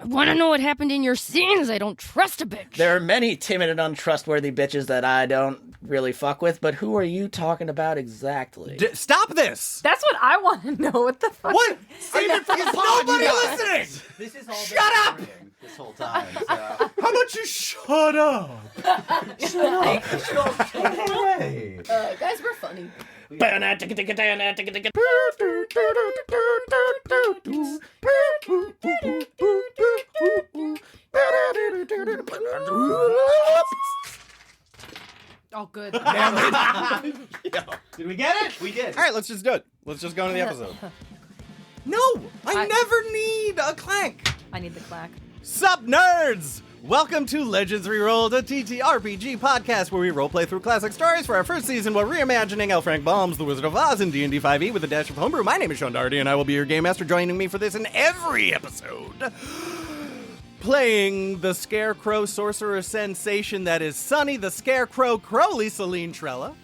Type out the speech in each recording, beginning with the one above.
want to know what happened in your scenes. I don't trust a bitch. There are many timid and untrustworthy bitches that I don't really fuck with, but who are you talking about exactly? Stop this! That's what I want to know. What the fuck? What? Save it for the pod, nobody listening! This is all Shut up! This whole time. So. How about you shut up? Shut away. Guys, we're funny. Oh, good. Did we get it? We did. All right, let's just do it. Let's just go into the episode. No, I never need a clank. I need the clack. Sup, nerds! Welcome to Legends Rerolled, a TTRPG podcast where we roleplay through classic stories for our first season while reimagining L. Frank Baum's The Wizard of Oz in D&D 5e with a dash of homebrew. My name is Sean Dougherty, and I will be your game master, joining me for this in every episode. Playing the Scarecrow Sorcerer sensation that is Sonny the Scarecrow Crowley, Celine Trella.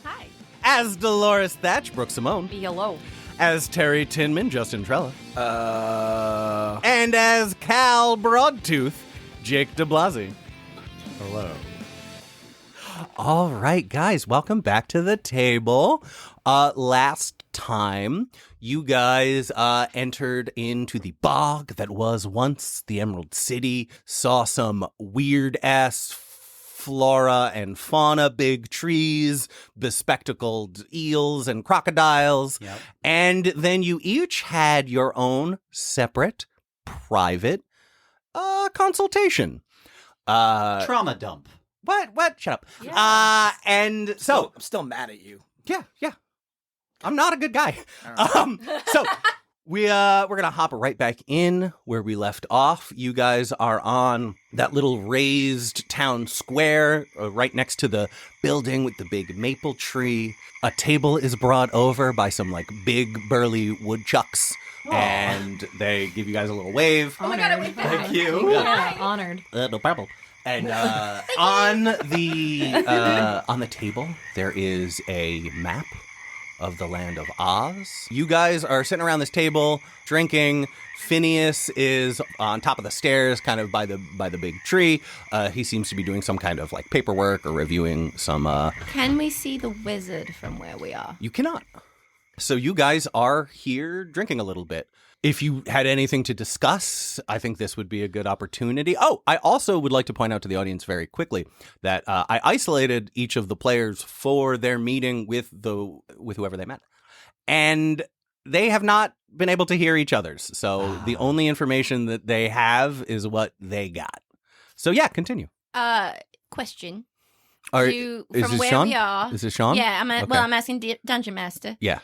Hi. As Delores Thatch, Brooke Simone. Hello. As Terry Tinman, Justyn Trella. And as Cal Broadtooth, Jake DiBlasi. Hello. All right, guys, welcome back to the table. Last time, you guys entered into the bog that was once the Emerald City, saw some weird-ass flora and fauna, big trees, bespectacled eels and crocodiles, and then you each had your own separate, private consultation. Trauma dump. What? Shut up. Yeah. And so I'm still mad at you. Yeah. I'm not a good guy. Right. So we're gonna hop right back in where we left off. You guys are on that little raised town square right next to the building with the big maple tree. A table is brought over by some like big burly woodchucks. Oh. And they give you guys a little wave. Oh my god, I waved back. Thank you. Yeah, honored. No problem. And on the table there is a map of the land of Oz. You guys are sitting around this table drinking. Finneas is on top of the stairs, kind of by the big tree. He seems to be doing some kind of like paperwork or reviewing some. Can we see the wizard from where we are? You cannot. So you guys are here drinking a little bit. If you had anything to discuss, I think this would be a good opportunity. Oh, I also would like to point out to the audience very quickly that I isolated each of the players for their meeting with whoever they met. And they have not been able to hear each other's. So the only information that they have is what they got. So yeah, continue. Question. Is From this where Sean? we are. Is this Sean? Yeah, Okay. I'm asking Dungeon Master. Yeah.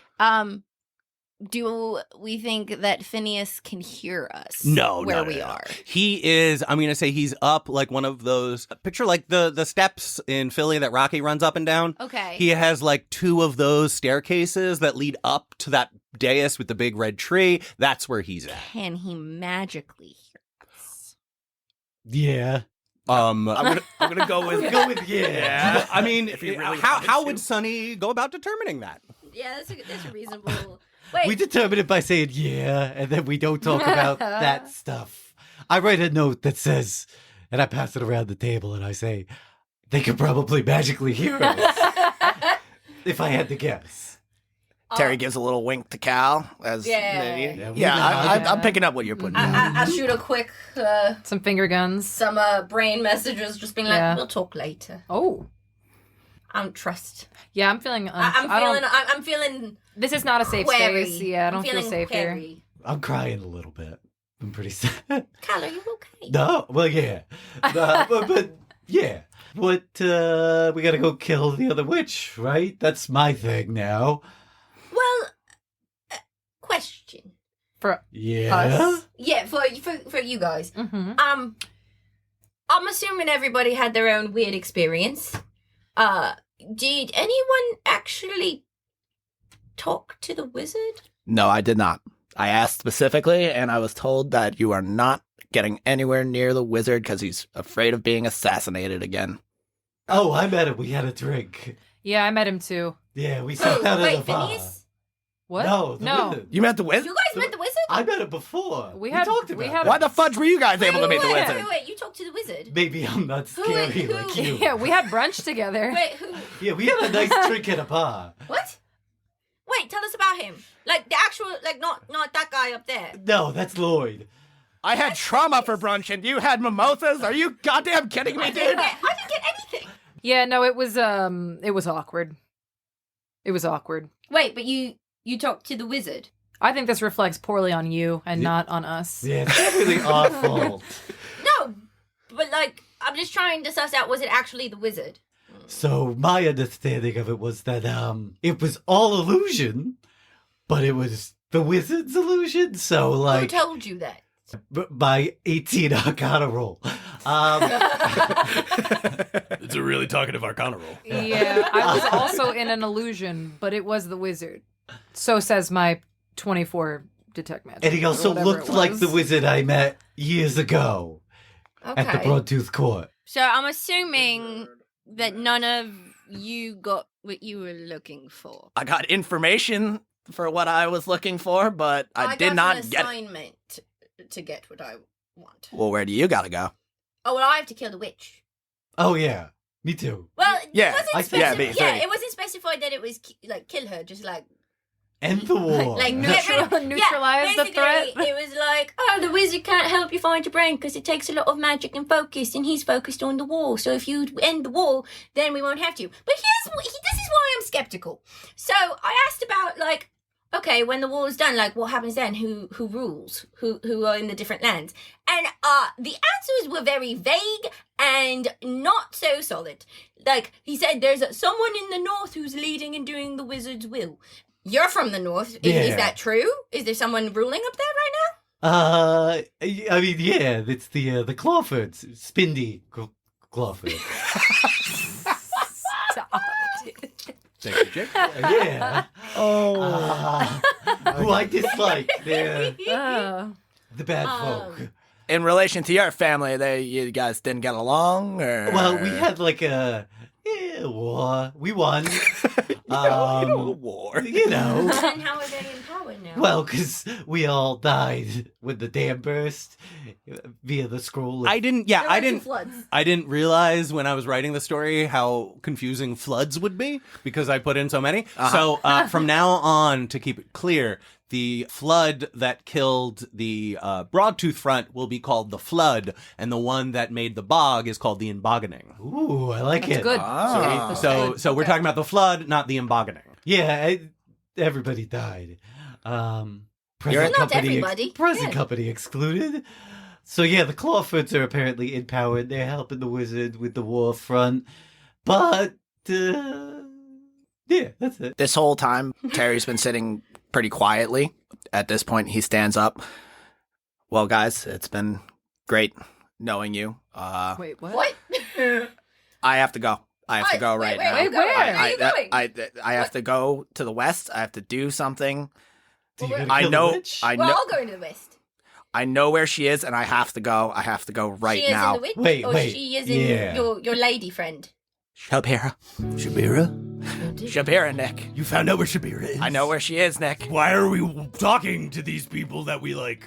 Do we think that Finneas can hear us? No, where no, we no. are. He is, I'm going to say he's up like one of those, picture like the steps in Philly that Rocky runs up and down. Okay. He has like two of those staircases that lead up to that dais with the big red tree. That's where he's at. Can he magically hear us? Yeah. I'm gonna go with yeah. I mean, If he really how wanted would to. Sonny go about determining that? Yeah, that's a reasonable. Wait. We determine it by saying yeah, and then we don't talk about that stuff. I write a note that says, and I pass it around the table, and I say, they could probably magically hear us. If I had to guess. Terry gives a little wink to Cal as I'm picking up what you're putting down. I shoot a quick Some finger guns. some brain messages, just being like, Yeah. "We'll talk later." Oh. I don't trust. Yeah, I'm feeling. I'm feeling. This is not a safe query. space. Yeah, I don't feel safe here. query. I'm crying a little bit. I'm pretty sad. Cal, are you okay? No, well, yeah. But yeah. What, we gotta go kill the other witch, right? That's my thing now. Well, question. For Yeah? us? Yeah, for you guys. Mm-hmm. I'm assuming everybody had their own weird experience. Did anyone actually talk to the wizard? No, I did not. I asked specifically, and I was told that you are not getting anywhere near the wizard because he's afraid of being assassinated again. Oh, I met him. We had a drink. Yeah, I met him too. Yeah, we sat down Wait, at the bar. Finneas? What? No, the wizard. You met the wizard? You guys met the wizard? I met him before. We talked about had- that. Why the fudge were you guys able to meet the wizard? Wait, you talked to the wizard? Maybe I'm not scary who- like you. Yeah, we had brunch together. Wait, who? Yeah, we had a nice drink at a bar. What? Wait, tell us about him. Like, the actual, like, not that guy up there. No, that's Lloyd. I had trauma for brunch and you had mimosas? Are you goddamn kidding me, I dude? didn't get anything. Yeah, no, it was awkward. It was awkward. Wait, but you talked to the wizard? I think this reflects poorly on you and not on us. Yeah, it's definitely our fault. No, but, like, I'm just trying to suss out, was it actually the wizard? So my understanding of it was that it was all illusion, but it was the wizard's illusion. So Who like told you that? my 18 Arcana roll. It's a really talkative Arcana roll. Yeah, I was also in an illusion, but it was the wizard. So says my 24 detect magic. And he or also whatever looked it like was. the wizard I met years ago Okay. at the Broadtooth Court. So I'm assuming that none of you got what you were looking for. I got information for what I was looking for, but I did not got an get it. assignment to get what I want. Well, where do you gotta go? Oh, well, I have to kill the witch. Oh yeah, me too. Well, Yeah, it wasn't I think- yeah, specified. me Yeah, too. it wasn't specified that it was like kill her, just like End the war. like Neutralize the basically, threat. It was like, oh, the wizard can't help you find your brain because it takes a lot of magic and focus, and he's focused on the wall. So if you end the wall, then we won't have to. But this is why I'm skeptical. So I asked about like, okay, when the wall is done, like what happens then? Who rules? Who are in the different lands? And the answers were very vague and not so solid. Like he said, there's someone in the north who's leading and doing the wizard's will. You're from the north. Is Yeah. that true? Is there someone ruling up there right I mean, yeah, it's the Clawfords, Spindy Clawford. Stop. Thank you, Jake. Yeah. Oh. Who I dislike. They're the bad folk. In relation to your family, you guys didn't get along, or Well, we had like a war. We won. war. You know. now? And how are they in power now? Well, because we all died when the dam burst via the scroll. I didn't. Yeah, There I were two didn't. floods. I didn't realize when I was writing the story how confusing floods would be because I put in so many. So from now on, to keep it clear, the flood that killed the Broadtooth Front will be called the Flood, and the one that made the bog is called the Emboggening. Ooh, I like That's it. good. Ah. So we're talking about the Flood, not the Emboggening. Yeah, everybody died. Present You're- Not everybody. Present Yeah. company excluded. So yeah, the Clawfoots are apparently in power. They're helping the wizard with the war front. But yeah, that's it. This whole time, Terry's been sitting pretty quietly. At this point, he stands up. Well, guys, it's been great knowing you. Wait, what? What? I have to go. I have to go right now. wait, where? Where are you going? I have to go to the west. I have to do something. Do you Well, gotta I kill the know. witch? I We're know. all going to the west. I know where she is, and I have to go. I have to go right she is now. in the witch, Wait, or wait. she is in Yeah. your lady friend. Shabira. Shabira, Nick. You found out where Shabira is? I know where she is, Nick. Why are we talking to these people that we like?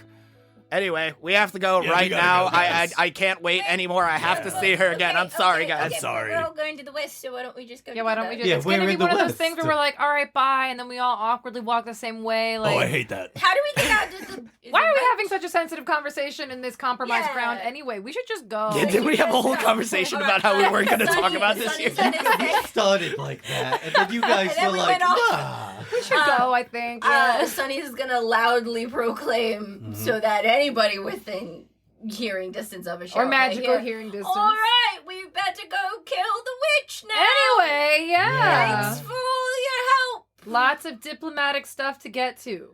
Anyway, we have to go Yeah, right we gotta now. go, guys. I can't wait anymore. I have to see her again. I'm sorry, guys. Okay, sorry. We're all going to the west, so why don't we just go? Yeah, why don't we just? Yeah, it's we're gonna be in the one of those West. things where we're like, all right, bye, and then we all awkwardly walk the same way. Like, Oh, I hate that. How do we get out of the? why are we having such a sensitive conversation in this compromised Yeah. ground anyway? We should just go. Yeah, did we have a whole conversation about how we weren't going to talk about this Sonny here? said it's It started like that, and then you guys And then were we like, went off. nah. We should go, I think. Yeah. Sonny's gonna loudly proclaim so that anybody within hearing distance of a show or can magical hear. hearing distance. All right, we better go kill the witch now. Anyway, yeah. Thanks for all your help. Lots of diplomatic stuff to get to.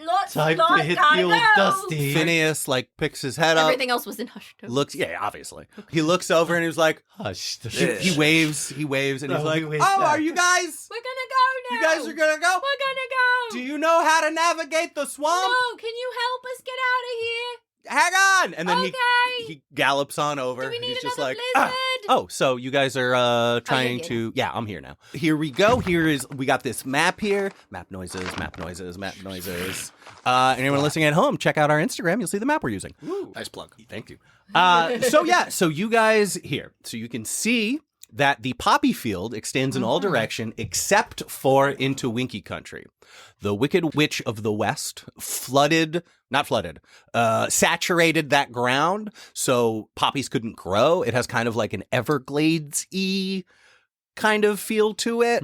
Lots, Time lots to hit gotta the old go. Dusty. Phineas picks his head up, Everything else was in hushed tones. looks. Yeah, obviously. He looks over and he's like, Hush. he waves, and he's No, like, we wave "Oh, back. are you guys? We're gonna go now. You guys are gonna go? We're gonna go. Do you know how to navigate the swamp? No, can you help us get out of here? Hang on!" And then Okay. he gallops on over. Do we need He's just another like, "Ah." blizzard? Oh, so you guys are trying yeah. to... Yeah, I'm here now. Here we go. We got this map here. Map noises, map noises, map noises. Anyone listening at home, check out our Instagram. You'll see the map we're using. Nice plug. Thank you. So you guys here. So you can see that the poppy field extends in all direction except for into Winky Country. The Wicked Witch of the West saturated that ground so poppies couldn't grow. It has kind of like an Everglades-y kind of feel to it.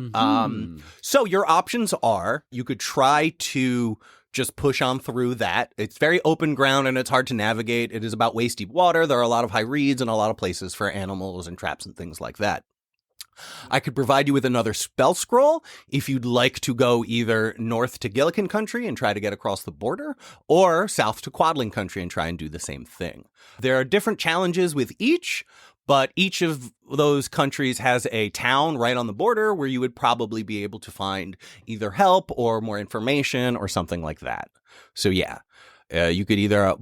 So your options are you could try to just push on through that. It's very open ground and it's hard to navigate. It is about waist deep water. There are a lot of high reeds and a lot of places for animals and traps and things like that. I could provide you with another spell scroll if you'd like to go either north to Gillikin Country and try to get across the border, or south to Quadling Country and try and do the same thing. There are different challenges with each, but each of those countries has a town right on the border where you would probably be able to find either help or more information or something like that. So yeah, you could either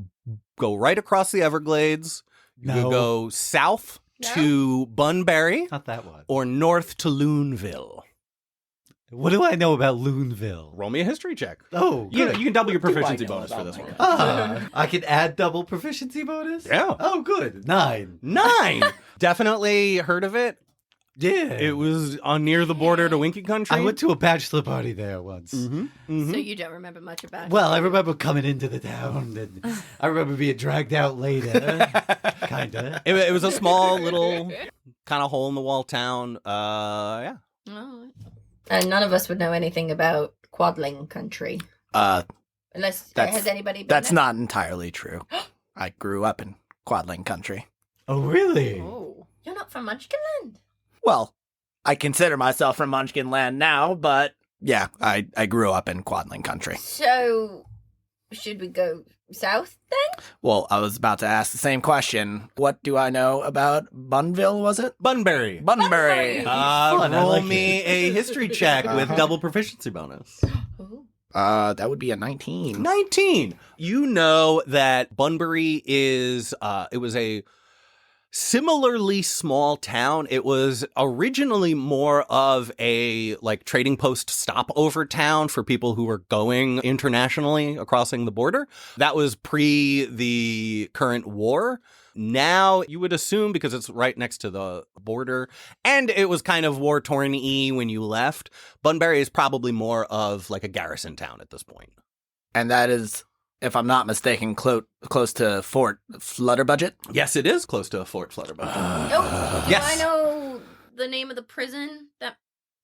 go right across the Everglades, you could go south to Bunbury, Not that one. or north to Loonville. What do I know about Loonville? Roll me a history check. Oh, You good. can double your What do I proficiency know bonus for about this one. I can add double proficiency bonus? Yeah. Oh, good. 9. 9. Definitely heard of it. Yeah. It was on near the border to Winky Country. I went to a bachelor party there once. Mm-hmm. So you don't remember much about it? Well, I remember coming into the town, and I remember being dragged out later. Kinda. It was a small little kind of hole in the wall town. Yeah. Oh. And none of us would know anything about Quadling Country. Unless, has anybody been That's there? not entirely true. I grew up in Quadling Country. Oh, really? Oh. You're not from Munchkinland? Well, I consider myself from Munchkin Land now, but yeah, I grew up in Quadling Country. So, should we go south then? Well, I was about to ask the same question. What do I know about Bunville, was it? Bunbury. Bunbury. Fun, I Roll like me a history check with double proficiency bonus. Ooh. That would be a 19. 19. You know that Bunbury is, it was a similarly small town. It was originally more of a like trading post stopover town for people who were going internationally crossing the border. That was pre the current war. Now you would assume, because it's right next to the border and it was kind of war torn-y when you left, Bunbury is probably more of like a garrison town at this point. And that is, if I'm not mistaken, close to Fort Flutterbudget. Yes, it is close to Fort Flutterbudget. Yes. Do I know the name of the prison that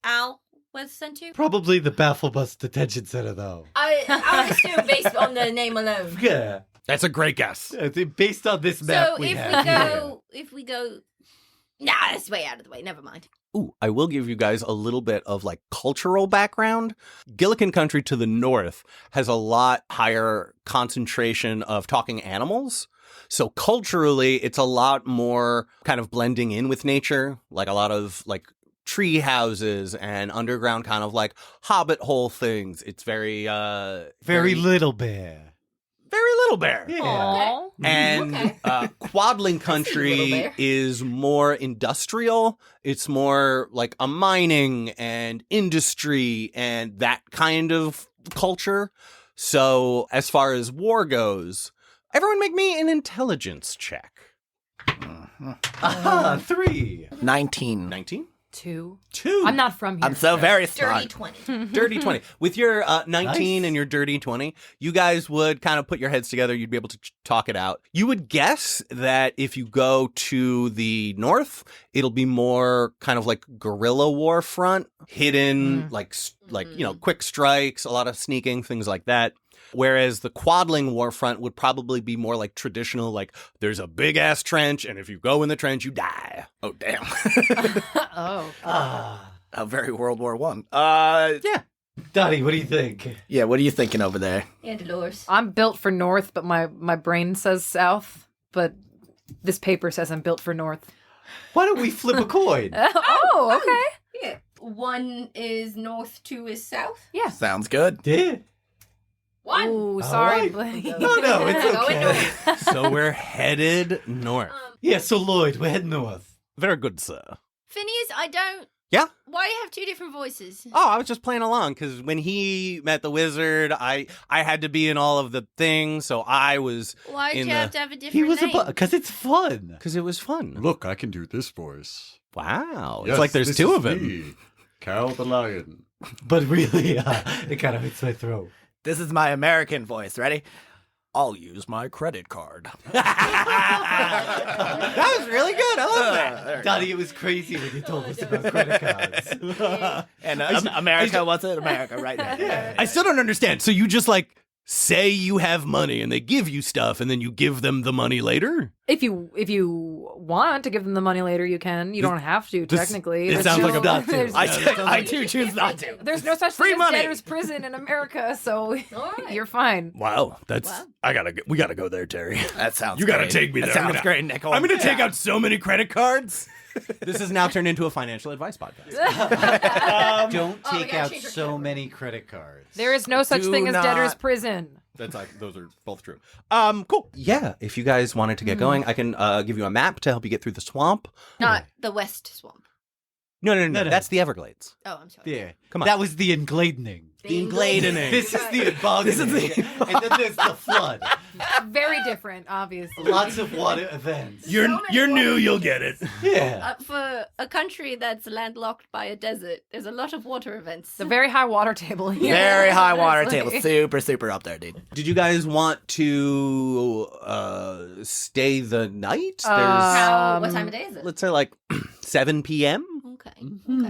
Al was sent to? Probably the Bafflebus Detention Center, though. I would assume based on the name alone. Yeah. That's a great guess. Based on this map So if we go, nah, it's way out of the way. Never mind. Ooh, I will give you guys a little bit of like cultural background. Gillikin Country to the north has a lot higher concentration of talking animals. So culturally, it's a lot more kind of blending in with nature, like a lot of like tree houses and underground kind of like hobbit hole things. It's very Little Bear. very Little Bear. Yeah. Aw. And Okay. Quadling Little Country Bear. is more industrial. It's more like a mining and industry and that kind of culture. So as far as war goes, everyone make me an intelligence check. Aha, 3. 19. 19? 2. 2. I'm not from here. I'm so very Dirty smart. 20. Dirty 20. With your 19 Nice. and your dirty 20, you guys would kind of put your heads together. You'd be able to talk it out. You would guess that if you go to the north, it'll be more kind of like guerrilla war front, hidden, like quick strikes, a lot of sneaking, things like that. Whereas the Quadling war front would probably be more like traditional, like there's a big ass trench, and if you go in the trench, you die. Oh, damn. Oh. A very World War One. Yeah. Donnie, what do you think? Yeah, what are you thinking over there? Yeah, Delores. I'm built for north, but my brain says south. But this paper says I'm built for north. Why don't we flip a coin? Oh, okay. Yeah. 1 is north, 2 is south. Yeah. Sounds good. Yeah. 1. Ooh, sorry, right. Blake. No, it's Going okay. north. So we're headed north. Yeah, so Lloyd, we're heading north. Very good, sir. Phineas, I don't. Yeah? Why do you have two different voices? Oh, I was just playing along because when he met the wizard, I had to be in all of the things, so I was Why do in you the- have to have a different He was name? because it's fun. because it was fun. Look, I can do this voice. Wow, Yes, it's like there's this two is of them. me, Carol the Lion. But really, it kind of hurts my throat. This is my American voice. Ready? I'll use my credit card. That was really good. I love that. Donnie, it was crazy when you told us about credit cards. And America wasn't America right now. I still don't understand. So you just like say you have money and they give you stuff and then you give them the money later? If you want to give them the money later, you can. You don't have to, technically. it There's sounds like a- not to. there's- I do choose not to. There's no such Free thing money. as debtor's prison in America, so right. you're fine. Wow, that's Wow. we gotta go there, Terry. That sounds You gotta great. take me That there. sounds great, Nicole. I'm gonna take out so many credit cards. This has now turned into a financial advice podcast. Don't Oh, we take gotta out change our so camera. many credit cards. There is no such Do thing as not- debtor's prison. That's like those are both true. Cool. Yeah, if you guys wanted to get going, I can give you a map to help you get through the swamp. Not the West Swamp. No, No. that's the Everglades. Oh, I'm sorry. Yeah. Come on. That was the engladening. The engladening. This is the embargoing. This is the- And then there's the flood. Very different, obviously. Lots of water events. You're many new, waters. you'll get it. Yeah. For a country that's landlocked by a desert, there's a lot of water events. It's a very high water table here. Very high water It's table. like- Super up there, dude. Did you guys want to stay the night? What time of day is it? Let's say like 7 p.m. Okay. Mm-hmm.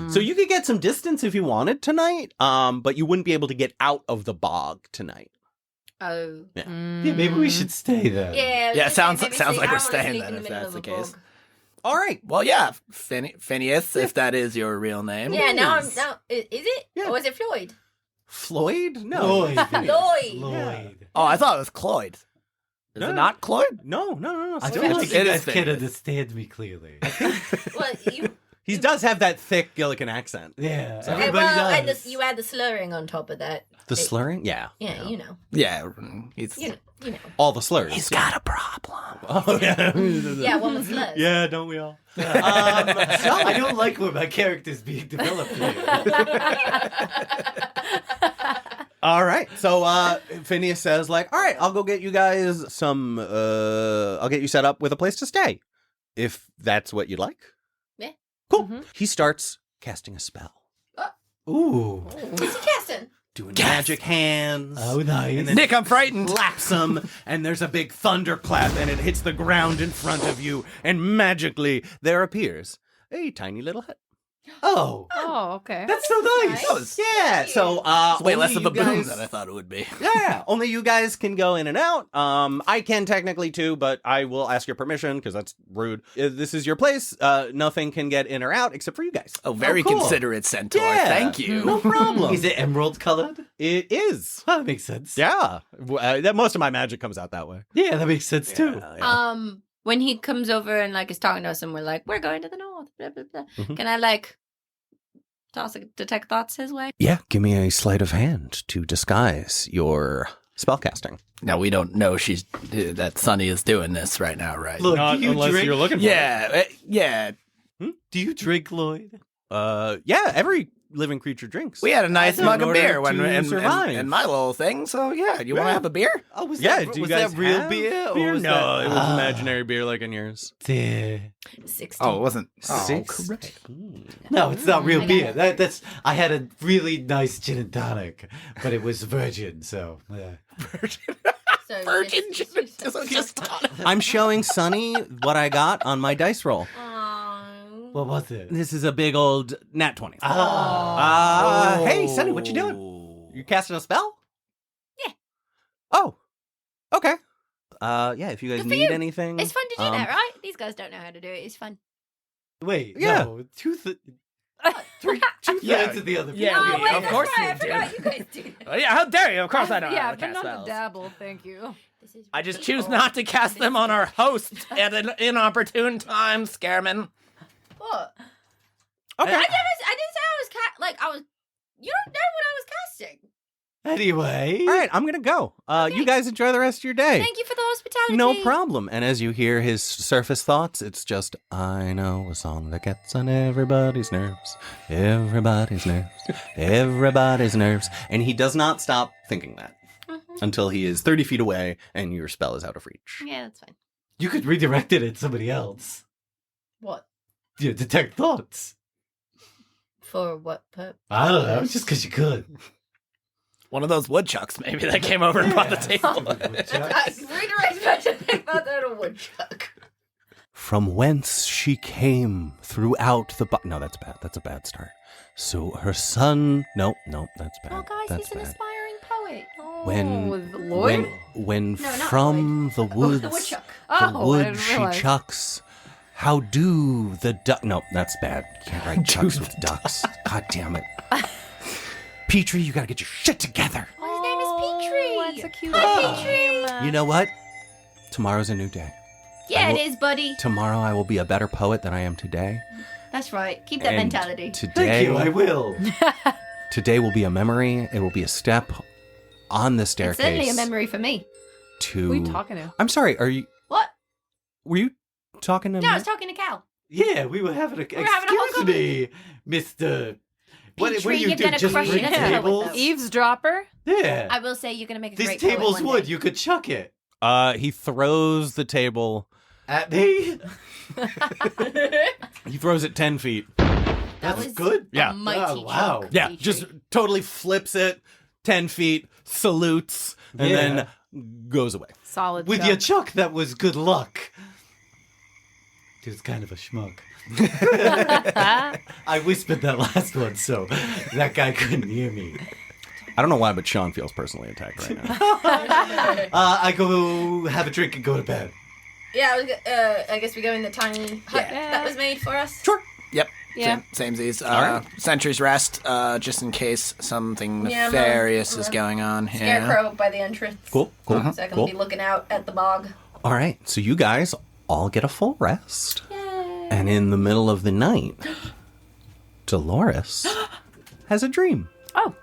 Okay. So you could get some distance if you wanted tonight, but you wouldn't be able to get out of the bog tonight. Oh. Yeah, maybe we should stay there. Yeah. Yeah, okay, sounds maybe like sleep. we're I wanna staying sleep then in the if middle that's of the a case. bog. All right. Well, yeah, Finneas, if that is your real name. Yeah, now Yes. is it? Yeah. Or is it Floyd? Floyd? No. Lloyd. Lloyd. Lloyd. Oh, I thought it was Cloyd. Is No. it not Cloyd? No. I Floyd. feel like It you is guys can famous. understand me clearly. Well, you. He does have that thick Gilligan accent. Yeah, Okay, everybody well, and does. you add the slurring on top of that. The slurring? Yeah. Yeah, you know. Yeah, he's You know. All the slurs. he's got a problem. Oh, yeah. Yeah, one with slurs. Yeah, don't we all? I don't like where my character's being developed here. All right. So Finneas says, like, all right, I'll go get you guys some, I'll get you set up with a place to stay. If that's what you'd like. Yeah. Cool. He starts casting a spell. Ooh. What's he casting? Doing magic hands. Oh, nice. And then Nick, I'm frightened. slaps him, and there's a big thunderclap, and it hits the ground in front of you, and magically there appears a tiny little hut. Oh, Oh, okay. that's so nice. That was Yeah, so it's way only less of you a boom guys- than I thought it would be. Yeah, only you guys can go in and out. I can technically too, but I will ask your permission because that's rude. This is your place. Nothing can get in or out except for you guys. Oh, very cool. considerate, Centaur. Yeah. Thank you. No problem. Is it emerald colored? It is. That makes sense. Yeah, that most of my magic comes out that way. Yeah, that makes sense too. Yeah. When he comes over and like is talking to us and we're like, we're going to the north, blah blah blah. Mhm. Can I like toss a detect thoughts his way? Yeah, give me a sleight of hand to disguise your spellcasting. Now we don't know that Sonny is doing this right now, right? Look, Not do you unless drink? you're looking for Yeah, yeah. Do you drink, Lloyd? Yeah, every living creature drinks. We had a nice In mug of order beer when to in survive. my little thing. So yeah, you want to Yeah. have a beer? Oh, was Yeah, that, do you was guys that real have beer? Or beer? was No, that... it was imaginary beer like in yours. Yeah. 16. Oh, it wasn't. Six. correct. No, it's not real I beer. got That's. I had a really nice gin and tonic, but it was virgin. So yeah. So Virgin just- just I'm showing Sonny what I got on my dice roll. Aw. What was it? This is a big old nat 20. Ah. Hey, Sonny, what you doing? You casting a spell? Yeah. Oh, okay. Yeah, if you guys Good for need you. anything. It's fun to do that, right? These guys don't know how to do it. It's fun. Wait. Yeah. No, two-thirds Yeah. of the other. Yeah, Oh, we- wait, of that's course right. you I forgot do. you guys do that. Oh, yeah, how dare you? Of course I know how Yeah, to but cast not spells. to dabble. Thank you. This is I just really choose cool. not to cast them on our host at an inopportune time, Scareman. What? Okay. I didn't say I was like I was. You don't know what I was casting. Anyway. All right, I'm going to go. You guys enjoy the rest of your day. Thank you for the hospitality. No problem. And as you hear his surface thoughts, it's just, I know a song that gets on everybody's nerves. Everybody's nerves. Everybody's nerves. And he does not stop thinking that until he is 30 feet away and your spell is out of reach. Yeah, that's fine. You could redirect it at somebody else. What? You detect thoughts. For what purpose? I don't know. Just because you could. One of those woodchucks, maybe, that came over and brought the table. Redirect back to think about that a woodchuck. From whence she came throughout the... No, that's bad. That's a bad start. So her son... No, that's bad. Oh, guys, that's he's an aspiring poet. Oh, When Lloyd? when No, not from the woods, the woodchuck. the Oh, I wood didn't she realize. chucks. How do the duck? No, that's bad. Can't write chucks with ducks. God damn it. Petrie, you gotta get your shit together. Oh, his name is Petrie. That's a cute Hi, name. Petrie. You know what? Tomorrow's a new day. Yeah, I it will- is, buddy. Tomorrow I will be a better poet than I am today. That's right. Keep that And mentality. Thank you, I will. Today will be a memory. It will be a step on the It's staircase. certainly a memory for me. To... Who are you talking to? I'm sorry. Are you? What? Were you talking to No, me? I was talking to Cal. Yeah, we were having a... We're having a whole Excuse me, Mr... What Petrie, do you you're do? gonna Just crush bring it. That's a poet, tables? though. Eavesdropper? Yeah. I will say you're going to make a This great poet table's one wood. day. You could chuck it. He throws the table. At me? He throws it 10 feet. That's was good. a Yeah. mighty Oh, wow. chunk, Yeah, Petrie. just totally flips it 10 feet, salutes, and Yeah. then goes away. Solid With chuck. your chuck, that was good luck. He was kind of a schmuck. I whispered that last one, so that guy couldn't hear me. I don't know why, but Sean feels personally attacked right now. I go have a drink and go to bed. Yeah, I guess we go in the tiny hut that was made for us. Sure. Yep. Yeah. Same Z's. right. Sentry's rest, just in case something Yeah, nefarious is I'm going on here. Scarecrow by the entrance. Cool. So I can Cool. be looking out at the bog. All right, so you guys all get a full rest. Yay. And in the middle of the night, Delores has a dream. Oh,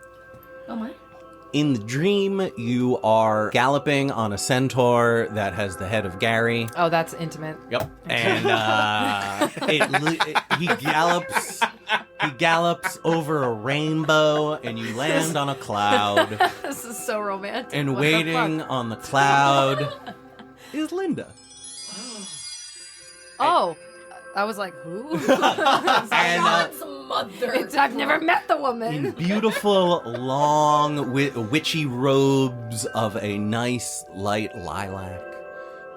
Oh my. In the dream, you are galloping on a centaur that has the head of Gary. oh, that's intimate. Yep. And he gallops over a rainbow, and you land on a cloud. This is so romantic. And What the waiting fuck? on the cloud is Linda. Oh, I was like, who? And God's mother. I've never met the in woman. beautiful, long, witchy robes of a nice, light lilac.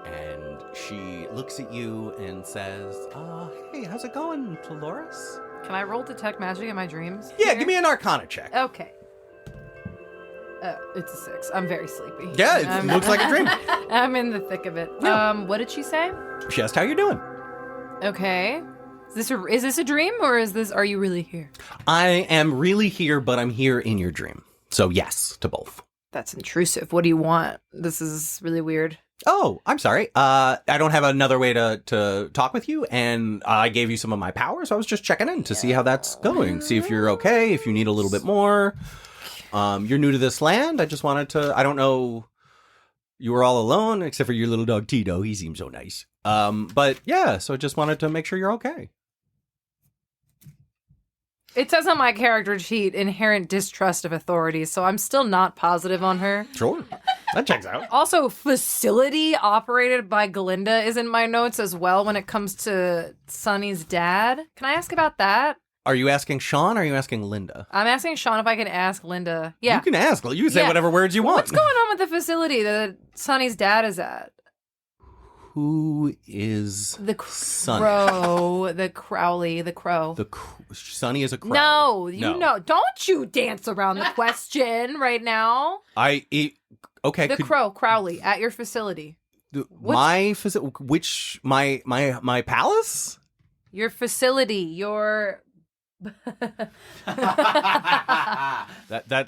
And she looks at you and says, hey, how's it going, Delores? Can I roll detect magic in my dreams? Yeah, here? give me an Arcana check. Okay. It's a 6. I'm very sleepy. Yeah, it looks like a dream. I'm in the thick of it. Yeah. What did she say? She asked how you're doing. Okay. Is this a dream or are you really here? I am really here, but I'm here in your dream. So yes, to both. That's intrusive. What do you want? This is really weird. Oh, I'm sorry. I don't have another way to talk with you, and I gave you some of my powers. So I was just checking in to see how that's going. See if you're okay, if you need a little bit more. You're new to this land. I just wanted to, I don't know, you were all alone, except for your little dog Tito. He seems so nice. But yeah, so just wanted to make sure you're okay. It says on my character sheet, inherent distrust of authorities, so I'm still not positive on her. Sure. That checks out. Also, facility operated by Galinda is in my notes as well when it comes to Sonny's dad. Can I ask about that? Are you asking Sean or are you asking Linda? I'm asking Sean if I can ask Linda. Yeah. You can ask. You can say Yeah. whatever words you want. What's going on with the facility that Sonny's dad is at? Who is The Sonny? crow. The Crowley. The crow. Sonny is a crow. No, you No. know. Don't you dance around the question right now. Okay. The crow, Crowley, at your facility. My facility, which my palace? Your facility, your That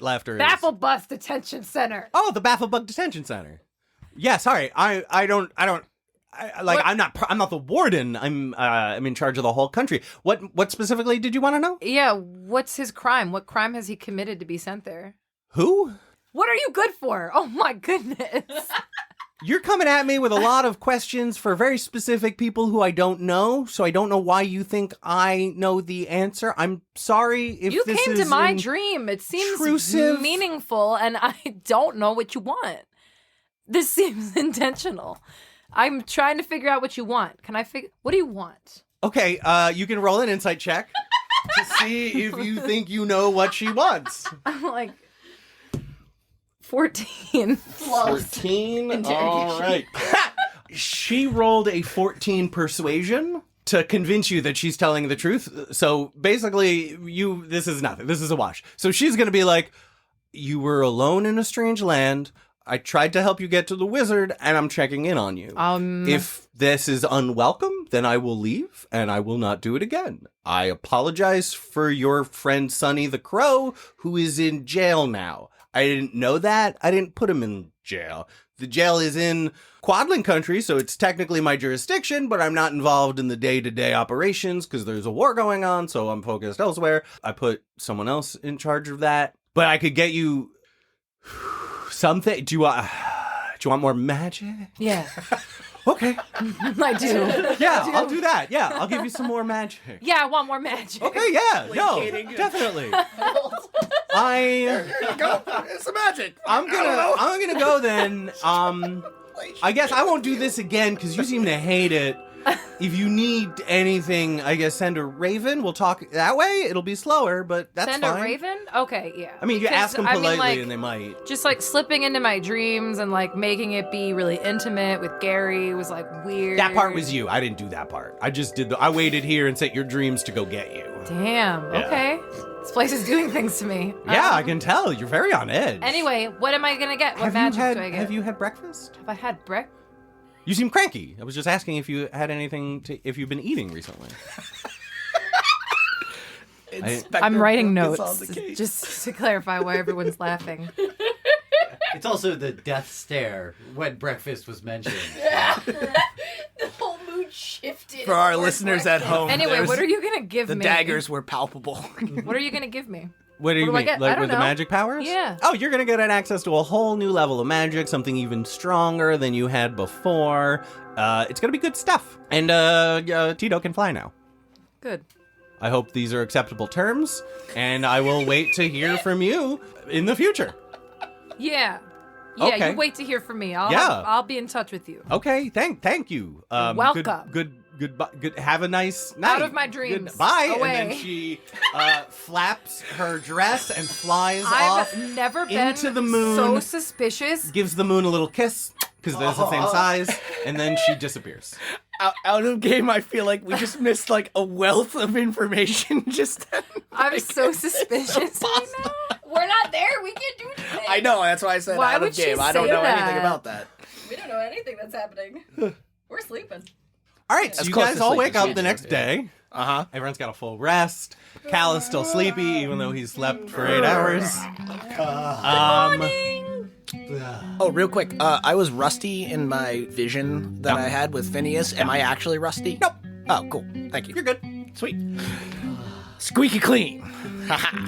laughter is Bafflebus Detention Center. Oh, the Bafflebug Detention Center. Yeah, sorry. I'm not the warden. I'm in charge of the whole country. What specifically did you want to know? Yeah, what's his crime? What crime has he committed to be sent there? Who? What are you good for? Oh my goodness. You're coming at me with a lot of questions for very specific people who I don't know, so I don't know why you think I know the answer. I'm sorry if You this came is to my dream. It seems intrusive. meaningful, and I don't know what you want. This seems intentional. I'm trying to figure out what you want. Can I figure? What do you want? Okay, you can roll an insight check to see if you think you know what she wants. I'm like 14. 14? All right. She rolled a 14 persuasion to convince you that she's telling the truth. So basically, this is nothing. This is a wash. So she's going to be like, you were alone in a strange land. I tried to help you get to the wizard, and I'm checking in on you. If this is unwelcome, then I will leave, and I will not do it again. I apologize for your friend Sonny the Crow, who is in jail now. I didn't know that. I didn't put him in jail. The jail is in Quadling country, so it's technically my jurisdiction, but I'm not involved in the day-to-day operations because there's a war going on, so I'm focused elsewhere. I put someone else in charge of that. But I could get you something. Do you want more magic? Yeah, Okay. I do. Yeah, I'll do that. Yeah, I'll give you some more magic. Yeah, I want more magic. Okay, yeah. No, definitely. Here you go. It's the magic. I'm gonna go then. I guess I won't do this again because you seem to hate it. If you need anything, I guess send a raven. We'll talk that way. It'll be slower, but that's Send fine. a raven? Okay, yeah. I mean, you Because, ask them I mean, politely, like, and they might. just like slipping into my dreams and like making it be really intimate with Gary was like weird. That part was you. I didn't do that part. I just did I waited here and sent your dreams to go get you. Damn. Yeah. Okay. This place is doing things to me. Yeah, I can tell. You're very on edge. Anyway, what am I gonna get? What magic do I get? Have you had breakfast? Have I had breakfast? You seem cranky. I was just asking if you had anything if you've been eating recently. I'm writing notes just to clarify why everyone's laughing. It's also the death stare when breakfast was mentioned. The whole mood shifted. For our towards listeners at breakfast. home, Anyway, what are you gonna give the me? daggers were palpable. What are you gonna give me? What do you What do I mean? get? I Like don't with the know. magic powers? Yeah. Oh, you're going to get an access to a whole new level of magic, something even stronger than you had before. It's going to be good stuff. And Tito can fly now. Good. I hope these are acceptable terms, and I will wait to hear from you in the future. Yeah. Yeah, Okay. you wait to hear from me. Yeah. I'll be in touch with you. Okay, thank you. Welcome. Good. Have a nice night. Out of my dreams. Bye. Away. And then she flaps her dress and flies I've off never been into the moon. so suspicious. Gives the moon a little kiss because they're the same size, and then she disappears. Out of game, I feel like we just missed like a wealth of information. Just I'm so suspicious right now. We're not there. We can't do anything. I know. That's why I said Why out would of she game. I don't say know that? anything about that. We don't know anything that's happening. We're sleeping. All right, so As you close guys to all sleep wake as up we the do, next yeah. day. Everyone's got a full rest. Cal is still sleepy, even though he's slept for 8 hours. Oh, real quick. I was rusty in my vision that I had with Finneas. Am I actually rusty? Nope. Oh, cool. Thank you. You're good. Sweet. Squeaky clean.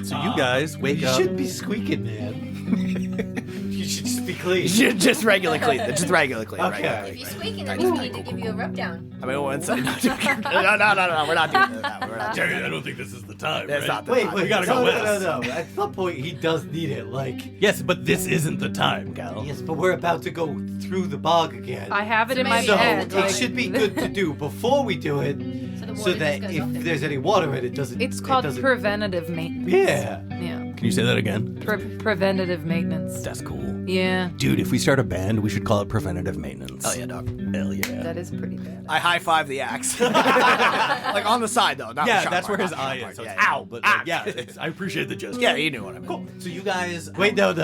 So you guys wake You up. should be squeaking, man. You should just be clean. Just regular clean. Just regular clean. Okay. Regular If clean. you're squeaking, that means we need to give you a rub down. I mean, one second. No. We're not doing that. We're not doing Jerry, that. I don't think this is the time. That's right? not the Wait, time. wait. We gotta go west. No. At some point, he does need it. Like, Yes, but this isn't the time, Cal. yes, but we're about to go through the bog again. I have it So in my maybe So head. it like- should be good to do before we do it, the so water that just goes if up there. there's any water in it, doesn't. It's it called doesn't- preventative maintenance. Yeah. Yeah. Can you say that again? Preventative maintenance. That's cool. Yeah. Dude, if we start a band, we should call it preventative maintenance. Oh yeah, dog. Hell yeah. That is pretty bad. I high five the axe. Like on the side though, not the Yeah, sharp that's part, where his not the eye sharp is. So part. it's Yeah, ow, but like, yeah, I appreciate the gesture. Yeah, you knew what I meant. Cool. So you guys. Wait, no.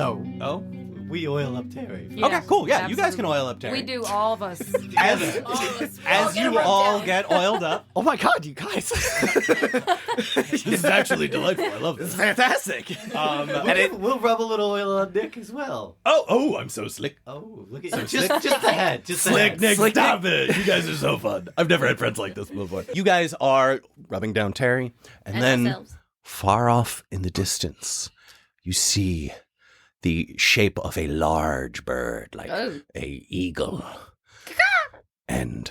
Oh. We oil up Terry. Yeah, Okay, cool. Yeah, you guys can absolutely. oil up Terry. We do, all of us. As, All of us. as get a you rub all down. get oiled up. Oh my god, you guys. This is actually delightful. I love It's this. fantastic. We'll rub a little oil on Nick as well. Oh, I'm so slick. Oh, look at just the head. Just the Slick head. Nick, stop it. You guys are so fun. I've never had friends like this before. You guys are rubbing down Terry, and And then ourselves. far off in the distance, you see the shape of a large bird, like Oh. a eagle. And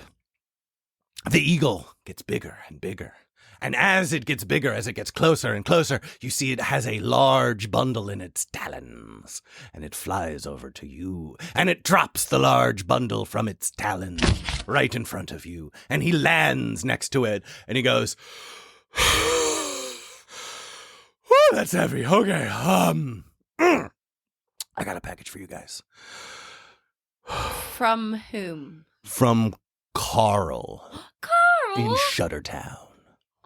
the eagle gets bigger and bigger. And as it gets bigger, as it gets closer and closer, you see it has a large bundle in its talons. And it flies over to you. And it drops the large bundle from its talons right in front of you. And he lands next to it. And he goes, "Whew, that's heavy. Okay. I got a package for you guys. From whom? From Carl Carl. in Shuttertown.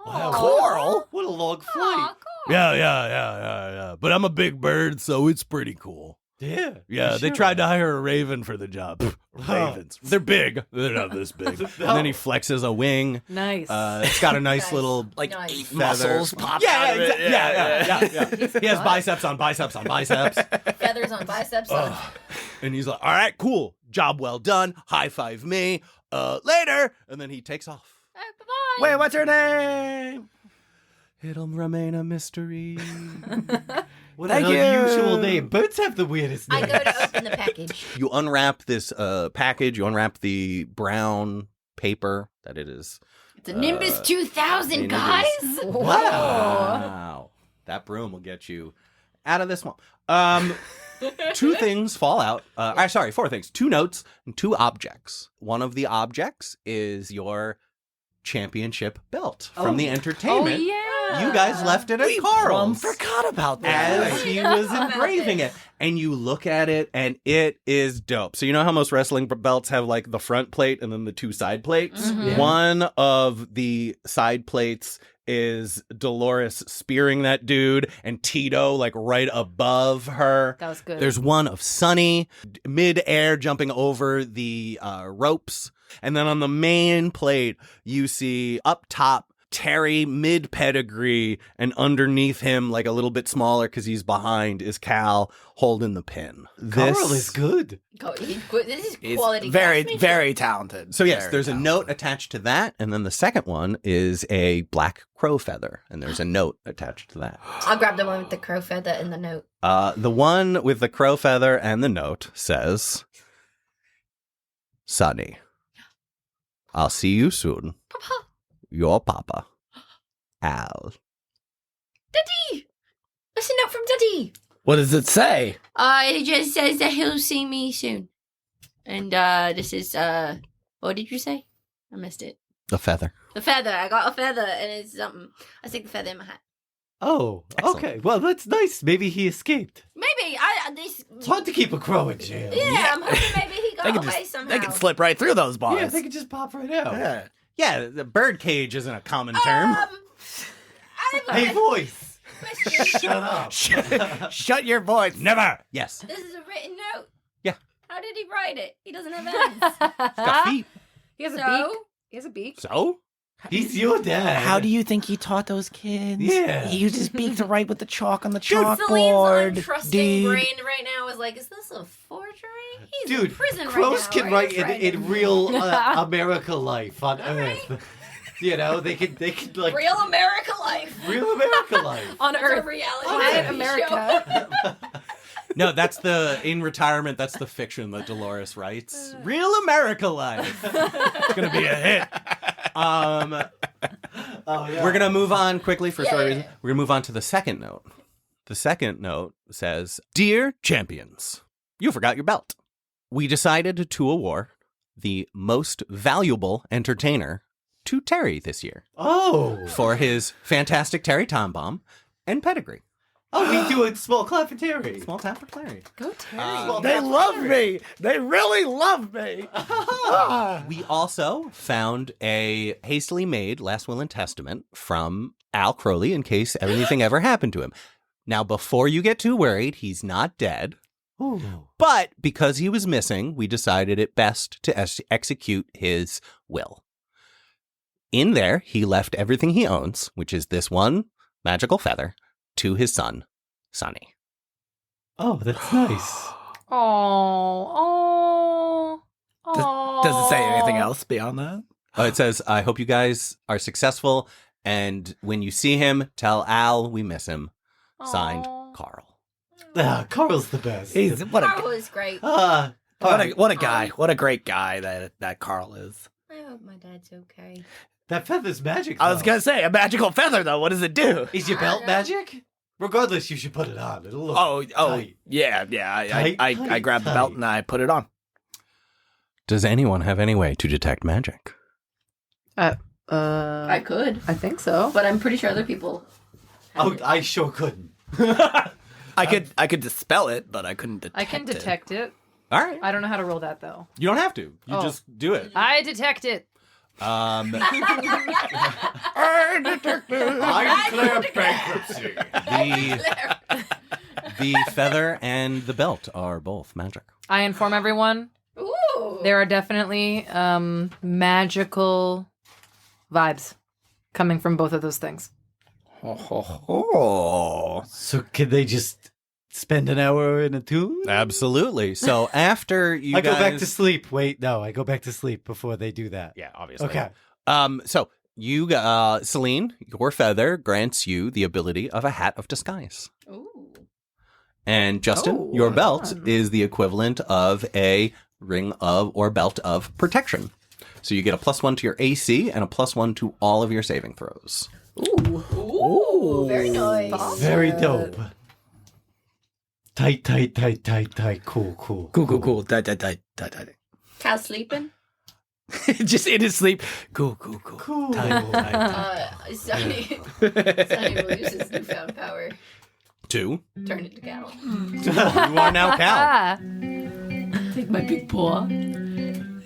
Wow. Coral? What a long flight. Yeah. But I'm a big bird, so it's pretty cool. Yeah. Yeah, for they sure. tried to hire a raven for the job. Ravens. They're big. They're not this big. And then he flexes a wing. Nice. It's got a nice little Like Nice. 8 feather. muscles pop out of it. Yeah. He has biceps on biceps on biceps. Feathers on biceps. And he's like, all right, cool. Job well done. High five me. Later. And then he takes off. Bye-bye. Wait, what's her name? It'll remain a mystery. What Thank an you. unusual name. Birds have the weirdest I names. go to open the package. You unwrap this package. You unwrap the brown paper that it is. It's a Nimbus 2000, Nimbus. guys. Wow. That broom will get you out of this one. 2 things fall out. Sorry, 4 things. 2 notes and 2 objects. One of the objects is your championship belt from the oh entertainment. yeah. You guys left it at Carl's Forgot about that. as he was engraving it. And you look at it, and it is dope. So you know how most wrestling belts have like the front plate and then the 2 side plates? Mhm. Yeah. One of the side plates is Delores spearing that dude and Tito like right above her. That was good. There's one of Sonny mid-air jumping over the ropes. And then on the main plate, you see up top Terry mid-pedigree, and underneath him, like a little bit smaller because he's behind, is Cal holding the pin. Carl is good. This is He's quality. very, craftsmanship. very talented. So yes, Very there's a talented. note attached to that, and then the second one is a black crow feather, and there's a note attached to that. I'll grab the one with the crow feather and the note. The one with the crow feather and the note says, Sonny, I'll see you soon. Papa. Your papa, Al. Daddy! That's a note from Daddy. What does it say? It just says that he'll see me soon. And this is what did you say? I missed it. The feather. The feather. I got a feather and it's something. I stick the feather in my hat. Oh, Excellent. okay. Well, that's nice. Maybe he escaped. Maybe this. It's hard to keep a crow in jail. Yeah, I'm hoping maybe he They got can away just somehow. they can slip right through those bars. Yeah, they could just pop right out. Yeah. Yeah, the bird cage isn't a common term. I have Hey, a voice! question. Shut up. Shut your voice. Never. Yes. This is a written note. Yeah. How did he write it? He doesn't have hands. It's got feet. He has a So? beak. He has a beak. So? He's your dad. How do you think he taught those kids? Yeah. He used his beak to write with the chalk on the Celine's chalkboard. untrusting Dude. brain right now is like, is this a forgery? He's in Dude, prison crows right now. can Why are write you trying in to- real America life on Alright. Earth. You know, they could like Real America life. real America life. On It's a Earth. reality Planet TV America. No, that's in retirement, that's the fiction that Delores writes. Real America life. It's going to be a hit. Oh, yeah. We're going to move on quickly for story Yeah. reasons. We're going to move on to the second note. The second note says, Dear champions, you forgot your belt. We decided to award the most valuable entertainer to Terry this year Oh. for his fantastic Terry Tom Bomb and pedigree. Oh, we do a small clap for Terry. Small tap for Terry. Go Terry. They love me. They really love me. We also found a hastily made Last Will and Testament from Al Crowley in case anything ever happened to him. Now, before you get too worried, he's not dead. Ooh. But because he was missing, we decided it best to execute his will. In there, he left everything he owns, which is this one magical feather, to his son, Sonny. Oh, that's nice. Oh. Does it say anything else beyond that? It says, I hope you guys are successful, and when you see him, tell Al we miss him. Signed, Carl. Carl's the best. He's what Carl a is great. what a guy. What a great guy that Carl is. I hope my dad's okay. That feather's magic. I was though. gonna say a magical feather though. What does it do? Is your I belt don't know. magic? Regardless, you should put it on. It'll look Oh, tight. yeah. I grabbed the belt tight. and I put it on. Does anyone have any way to detect magic? I could, I think so. but I'm pretty sure other people. Oh, I sure couldn't. I could dispel it, but I couldn't detect I can it. detect it. All right. I don't know how to roll that though. You don't have to. You Oh. just do it. I detect it. I declare bankruptcy. The feather and the belt are both magic. I inform everyone Ooh. there are definitely magical vibes coming from both of those things. Oh. So can they just spend an hour in a tune? Absolutely. So after you I go back guys- to sleep. Wait, no, I go back to sleep before they do that. Yeah, obviously. Okay. So you, Celine, your feather grants you the ability of a hat of disguise. Ooh. And Justyn, your belt is the equivalent of a ring of or belt of protection. So you get a +1 to your AC and a +1 to all of your saving throws. Ooh. Very nice. Very dope. Tight. Cool. Cool. Tight. Cal sleeping? Just in his sleep. Cool. Cool. Sonny will use his newfound power. 2. Turn it to Cal. You are now Cal. Take my big paw. I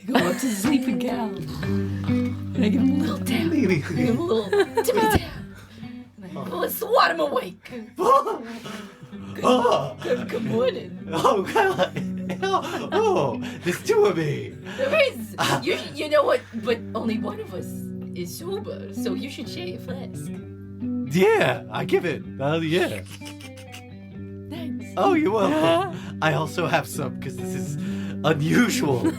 go up to the sleeping Cal. And I give him a little tap. I give him a little tippy tap. And I go and swat him awake. Oh, Good morning. oh, God. Oh, there's two of me. There is. You know what? But only one of us is sober, so you should share your flask. Yeah, I give it. Yeah. Thanks. Oh, you're welcome. I also have some because this is unusual.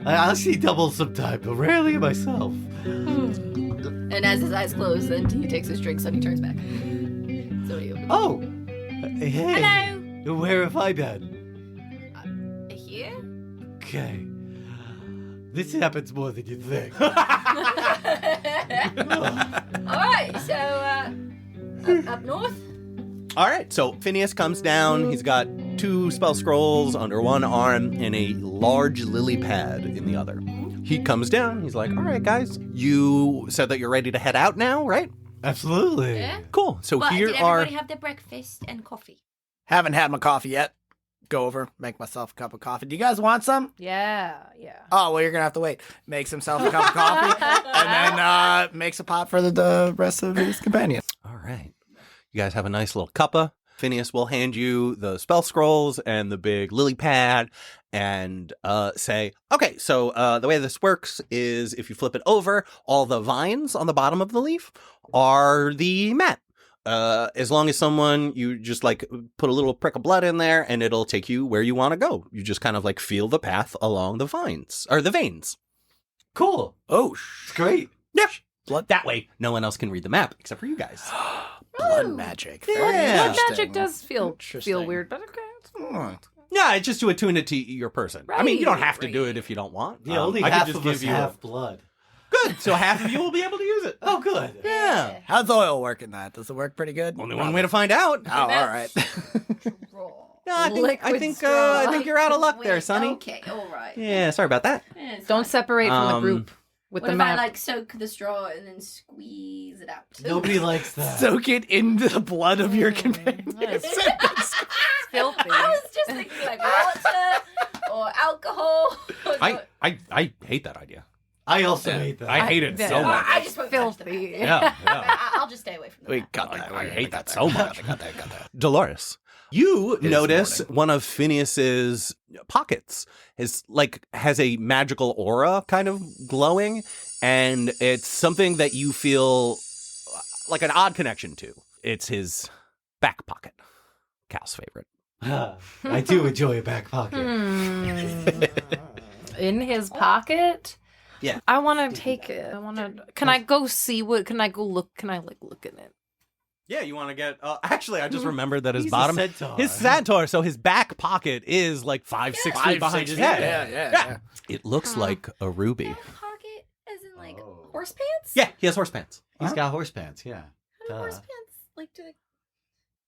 I'll see double sometime, but rarely myself. And as his eyes close, then he takes his drink, so he turns back. So he opens. Oh, hey. Hello. Where have I been? Here? Okay. This happens more than you think. Alright, so, up north? All right, so Finneas comes down. He's got 2 spell scrolls under one arm and a large lily pad in the other. He comes down. He's like, all right, guys, you said that you're ready to head out now, right? Absolutely. Yeah? Cool. So Well, here did are... everybody have their breakfast and coffee? Haven't had my coffee yet. Go over, make myself a cup of coffee. Do you guys want some? Yeah. Oh, well, you're going to have to wait. Makes himself a cup of coffee and then makes a pot for the rest of his companions. All right. You guys have a nice little cuppa. Finneas will hand you the spell scrolls and the big lily pad and say, okay, so the way this works is if you flip it over, all the vines on the bottom of the leaf are the map. As long as you just like put a little prick of blood in there and it'll take you where you want to go. You just kind of like feel the path along the vines or the veins. Cool. Oh, It's great. Yeah. That way, no one else can read the map except for you guys. blood magic. Very Yeah. Blood magic interesting. does feel Interesting. weird, but okay. Hmm. Yeah, it's just to attune it to your person. I mean, you don't have to do Right. it if you don't want. Yeah, only I could half just of give us you have blood. Good. So half of you will be able to use it. Oh, good. Yeah. How's oil work in that? Does it work pretty good? Only one way to find out. Oh, all right. Yeah, I Liquid think straw. you're out of luck Wait, there, Sonny. Okay, alright. Yeah, sorry about that. It's Don't fine. separate from the Um, group with What the if map. I like soak the straw and then squeeze it out? Nobody likes that. Soak it into the blood of your companions. filthy. I was just thinking like water or alcohol. I hate that idea. I also hate that. I hate it so Yeah. much. I just won't touch the map. Filthy. Yeah, yeah. I'll just stay away from the We map. got that. I hate that Got so much. Got that. Dolores, you is notice morning. one of Finneas's pockets has a magical aura kind of glowing, and it's something that you feel like an odd connection to. It's his back pocket. Cal's favorite. I do enjoy a back pocket. In his pocket? Yeah. I want to take it. Can I go see what? Can I go look? Can I look in it? Yeah, you want to get... actually, I just remembered that his He's bottom... a centaur. His centaur, so his back pocket is like 5-6 feet behind his head. Yeah. It looks like a ruby. Back pocket, as in like Oh. horse pants? Yeah, he has horse pants. He's got horse pants, yeah. How do horse pants like to?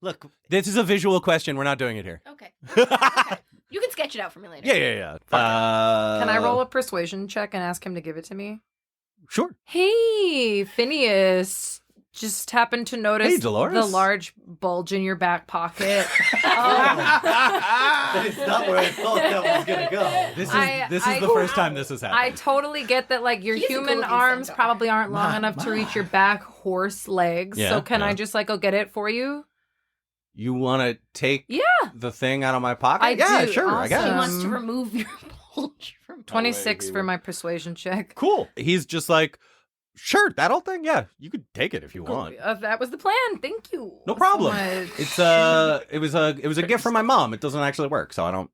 Look, this is a visual question. We're not doing it here. Okay. Okay. You can sketch it out for me later. Yeah. Can I roll a persuasion check and ask him to give it to me? Sure. Hey, Finneas. Just happened to notice Hey, Delores. the large bulge in your back pocket. That is not where I thought that was going to go. This is I- the first time this has happened. I totally get that, like, your He's a human golden arms centaur. probably aren't long enough to reach your back horse legs. Yeah, So can I yeah. just, like, go get it for you? You want to take Yeah. the thing out of my pocket? I yeah, do. sure, I guess. He Awesome. wants to remove your bulge from. 26 for my persuasion check. Cool. He's just like, sure, that old thing? Yeah, you could take it if you want. That was the plan. Thank you. No problem. So much. It's it was a gift from my mom. It doesn't actually work, so I don't.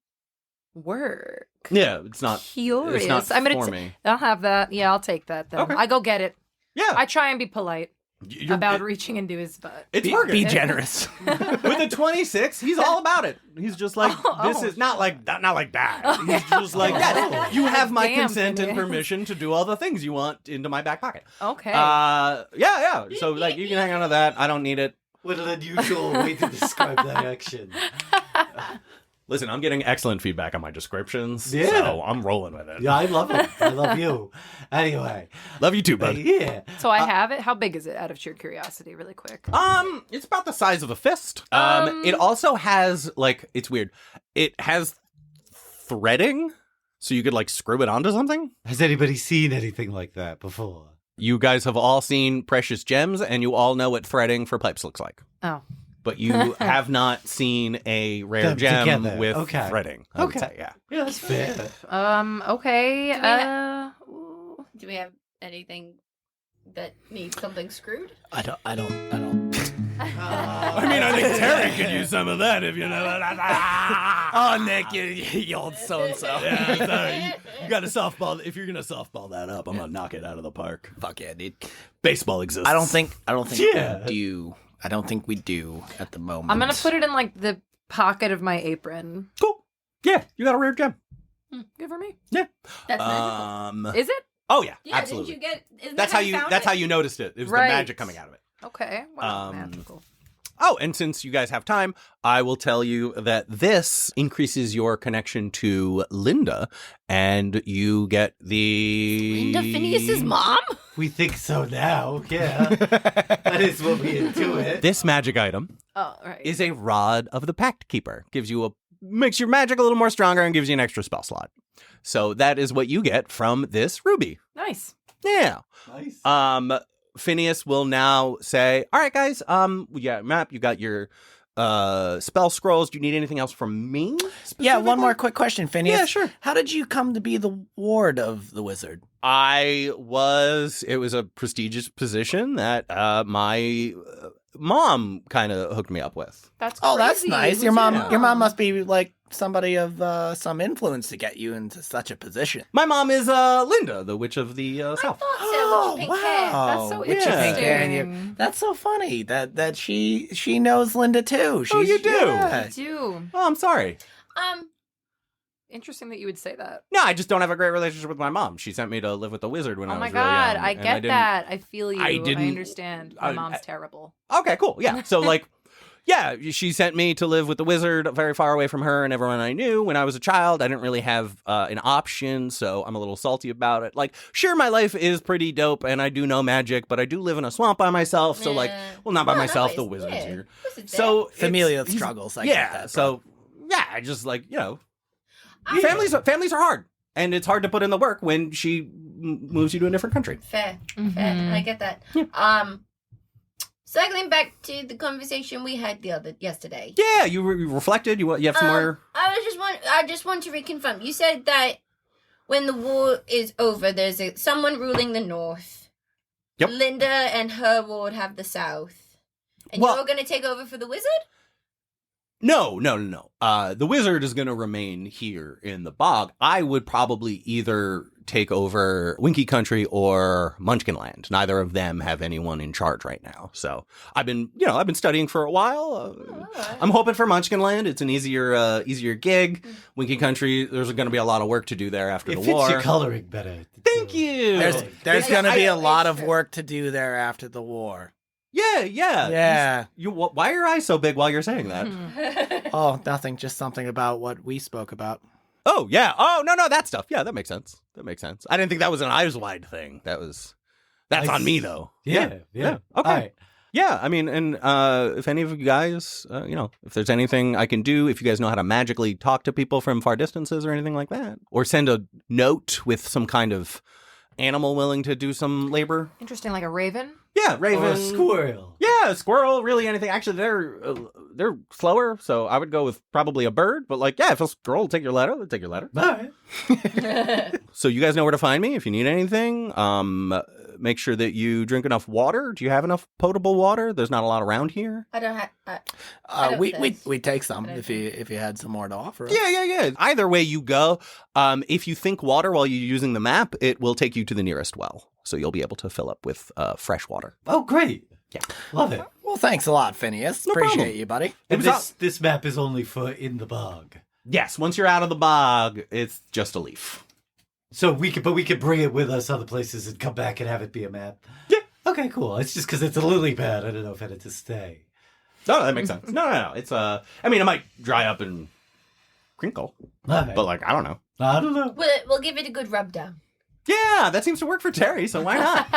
Work. Yeah, it's not. Curious. It's not I'm gonna for me. I'll have that. Yeah, I'll take that then. Okay. I go get it. Yeah, I try and be polite you're- about reaching into his butt. it's Be working. generous. With the 26, he's all about it. He's just like, this is not like that. He's just like, yes, you have my Damn, consent and Finneas. permission to do all the things you want into my back pocket. Okay. Yeah. So like, you can hang on to that. I don't need it. What an unusual way to describe that action. Listen, I'm getting excellent feedback on my descriptions. Yeah. So I'm rolling with it. Yeah, I love it. I love you. Anyway, Love you too, bud. yeah. so I have it. How big is it? Out of sheer curiosity, really quick. It's about the size of a fist. It also has like, it's weird. It has threading, so you could like screw it onto something. Has anybody seen anything like that before? You guys have all seen Precious Gems, and you all know what threading for pipes looks like. Oh. But you have not seen a rare Them gem together. with Okay. threading. I would Okay. say, yeah. Yeah, that's fair. Okay. Do we ha- Do we have anything that needs something screwed? I don't. I mean, I think Terry could use some of that if you know. Oh, Nick, you old so and so. Yeah, sorry. You got to softball. If you're gonna softball that up, I'm gonna knock it out of the park. Fuck yeah, dude. Baseball exists. I don't think Yeah. we do. I don't think we do at the moment. I'm gonna put it in like the pocket of my apron. Cool. Yeah, you got a rare gem. Good for me. That's magical. Is it? Oh yeah, Yeah, absolutely. didn't you get? Isn't That's that how you. found That's it? how you noticed it. It was Right. the magic coming out of it. Okay. Wow, Um, magical. Oh, and since you guys have time, I will tell you that this increases your connection to Linda, and you get the Linda Finneas's mom. We think so now. Yeah. That is what we intuit. This magic item Oh, right. is a Rod of the Pact Keeper. Makes your magic a little more stronger and gives you an extra spell slot. So that is what you get from this ruby. Nice. Yeah. Nice. Finneas will now say, all right, guys, we got a map. You got your spell scrolls. Do you need anything else from me? Yeah, one specifically? more quick question, Finneas. Yeah, sure. How did you come to be the ward of the wizard? It was a prestigious position that my mom kind of hooked me up with. That's Oh, that's crazy. nice. Who's Your mom must be like somebody of some influence to get you into such a position. My mom is Linda, the Witch of the South. Oh, pink hair. That's so Witch of pink hair and interesting. that's so funny that she knows Linda too. She's, you do? Yeah. I do. Oh, I'm sorry. Interesting that you would say that. No, I just don't have a great relationship with my mom. She sent me to live with the wizard when I Oh was my really god, young, I and get didn't- that. I feel you. I I didn't- understand. My mom's terrible. Okay, cool. Yeah. So like, yeah, she sent me to live with the wizard very far away from her and everyone I knew. When I was a child, I didn't really have an option, so I'm a little salty about it. Like, sure, my life is pretty dope and I do know magic, but I do live in a swamp by myself. So like, well, not by myself, the wizard's here. So Familial it's- struggles. I yeah. get that, So yeah, I just like, families are hard. And it's hard to put in the work when she moves you to a different country. Fair. Mm-hmm. Fair. I get that. Circling back to the conversation we had yesterday. Yeah, you reflected. You have some more. I just want to reconfirm. You said that when the war is over, there's someone ruling the north. Yep. Linda and her ward have the south. And Well- you're going to take over for the wizard? No. The wizard is going to remain here in the bog. I would probably either take over Winky Country or Munchkin Land. Neither of them have anyone in charge right now. So I've been studying for a while. I'm hoping for Munchkin Land. It's an easier gig. Winky Country, there's going to be a lot of work to do there after the It war. fits your coloring better. Thank you. There's going to be a lot of work to do there after the war. Yeah. Yeah. Why are your eyes so big while you're saying that? Oh, nothing. Just something about what we spoke about. Oh, yeah. Oh, no, that stuff. Yeah, that makes sense. I didn't think that was an eyes wide thing. That's on me, though. Yeah. Okay. All right. Yeah, I mean, and if any of you guys, if there's anything I can do, if you guys know how to magically talk to people from far distances or anything like that, or send a note with some kind of animal willing to do some labor. Interesting, like a raven? Yeah, raven. Or a squirrel. Yeah, a squirrel, really anything. Actually, they're slower, so I would go with probably a bird. But if a squirrel will take your letter, they'll take your letter. All right. So you guys know where to find me if you need anything. Make sure that you drink enough water. Do you have enough potable water? There's not a lot around here. I don't have. We take some if you had some more to offer us. Yeah. Either way you go, if you think water while you're using the map, it will take you to the nearest well. So you'll be able to fill up with fresh water. Oh, great. Yeah. Love it. Well, thanks a lot, Finneas. No Appreciate problem. you, buddy. And this map is only for in the bog. Yes, once you're out of the bog, it's just a leaf. So we could bring it with us other places and come back and have it be a map. Yeah. Okay, cool. It's just because it's a lily pad. I don't know if I had to stay. No, that makes sense. No. It's I mean, it might dry up and crinkle, All right. but I don't know. I don't know. We'll give it a good rub down. Yeah, that seems to work for Terry, so why not?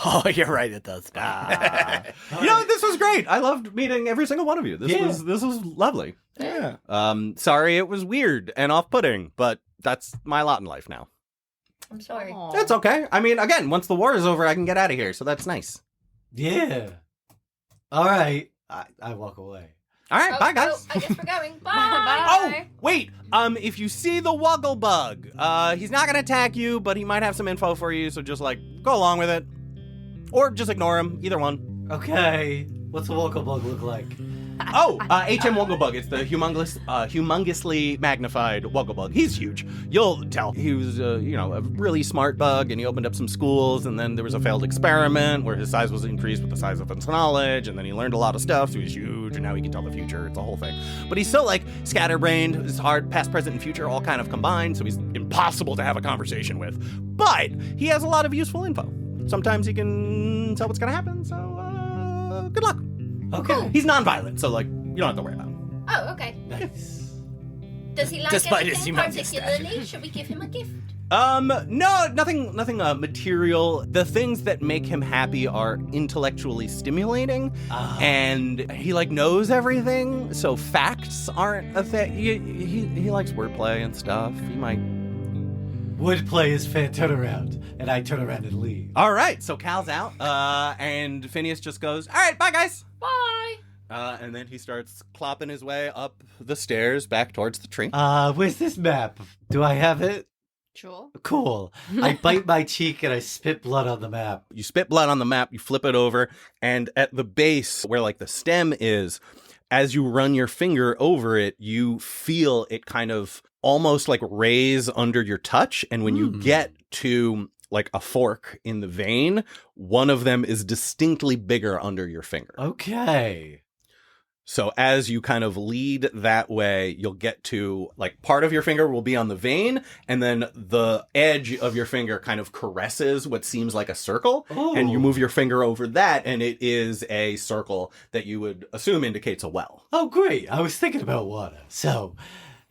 Oh, you're right. It does. This was great. I loved meeting every single one of you. This was lovely. Yeah. Sorry it was weird and off-putting, but that's my lot in life now. I'm sorry. Aw. It's okay. I mean, again, once the war is over, I can get out of here, so that's nice. Yeah. All right. I walk away. All right, bye, guys. I guess we're going. Bye. Oh, wait. If you see the Wuggle Bug, he's not gonna attack you, but he might have some info for you, so just go along with it. Or just ignore him, either one. Okay. What's a Wuggle Bug look like? HM Wuggle Bug. It's the humongously magnified Wuggle Bug. He's huge. You'll tell. He was, a really smart bug, and he opened up some schools, and then there was a failed experiment where his size was increased with the size of his knowledge, and then he learned a lot of stuff, so he's huge, and now he can tell the future. It's a whole thing. But he's still, scatterbrained. His hard past, present, and future all kind of combined, so he's impossible to have a conversation with. But he has a lot of useful info. Sometimes he can tell what's going to happen, so good luck. Okay. He's non-violent, so you don't have to worry about him. Oh, okay. Nice. Does he like Despite his anything humongous particularly? Should we give him a gift? No, nothing material. The things that make him happy are intellectually stimulating, and he knows everything. So facts aren't a thing. He likes wordplay and stuff. He might. Wordplay is fan turnaround, and I turn around and leave. All right, so Cal's out, and Finneas just goes, "All right, bye, guys." Bye. And then he starts clopping his way up the stairs back towards the tree. Where's this map? Do I have it? Sure. Cool. I bite my cheek and I spit blood on the map. You spit blood on the map, you flip it over, and at the base where the stem is, as you run your finger over it, you feel it kind of almost raise under your touch. And when you get to a fork in the vein, one of them is distinctly bigger under your finger. Okay. So as you kind of lead that way, you'll get to part of your finger will be on the vein, and then the edge of your finger kind of caresses what seems like a circle, and you move your finger over that, and it is a circle that you would assume indicates a well. Oh, great. I was thinking about water. So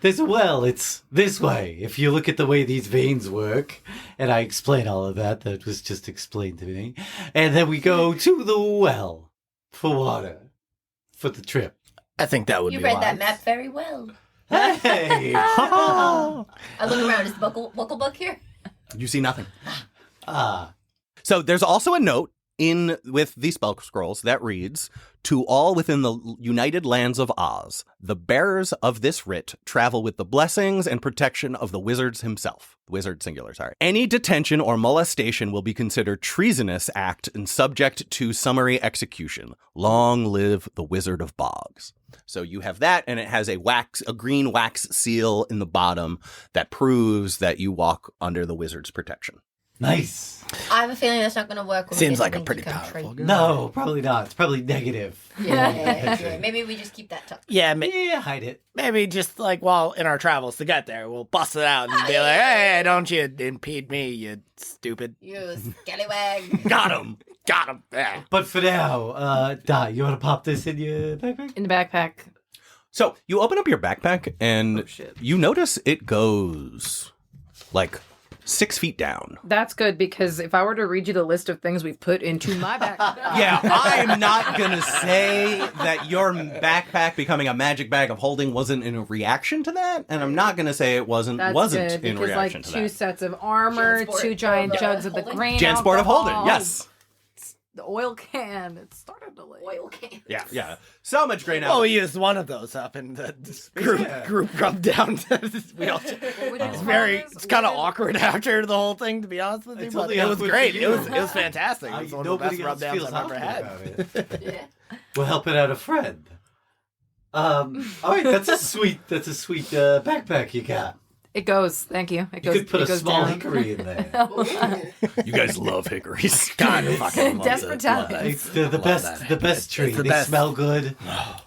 there's a well. It's this way. If you look at the way these veins work, and I explain all of that, that was just explained to me. And then we go to the well for water. For the trip. I think that would You be read wise. that map very well. Hey! I look around. Is the Wuggle Bug here? You see nothing. Ah. So there's also a note with the spell scrolls that reads, "To all within the United Lands of Oz, the bearers of this writ travel with the blessings and protection of the wizards himself." Wizard singular, sorry. "Any detention or molestation will be considered treasonous act and subject to summary execution. Long live the Wizard of Bogs." So you have that, and it has a green wax seal in the bottom that proves that you walk under the wizard's protection. Nice. I have a feeling that's not going to work. When Seems we like get a to pretty Winky Country. powerful guy. No, probably not. It's probably negative. Yeah. Maybe we just keep that tucked. Yeah, Yeah, hide it. maybe just like while in our travels to get there, we'll bust it out and be like, "Hey, don't you impede me, you stupid." You scallywag. Got him. Got him. Yeah. But for now, Dot, you want to pop this in your backpack? In the backpack. So you open up your backpack and Oh, shit. you notice it goes like 6 feet down. That's good, because if I were to read you the list of things we've put into my backpack. Yeah, I'm not going to say that your backpack becoming a magic bag of holding wasn't in a reaction to that, and I'm not going to say it wasn't That's wasn't good, in because reaction like to 2 that. sets of armor, Jansport 2 giant of, jugs of the holding? grain Jansport of holding, alcohol, yes. The oil can. It started to leak. Oil can. Yeah. So much grain Well, out. we used one of those up in the group rubbed down. We all, it's very, it's kind of awkward after the whole thing, to be honest with you. It's But only it was awkward great. for It you. was fantastic. It was one of the best Nobody rub else downs feels I've ever awkward had. about it. Yeah. We're helping out a friend. All right, that's a sweet backpack you got. It goes. Thank you. It You goes. could put it a goes small down. hickory in there. You guys love hickories. God, I fucking love Desperate it. Love times. that. It's the Love best, that. the best tree. the They best. smell good.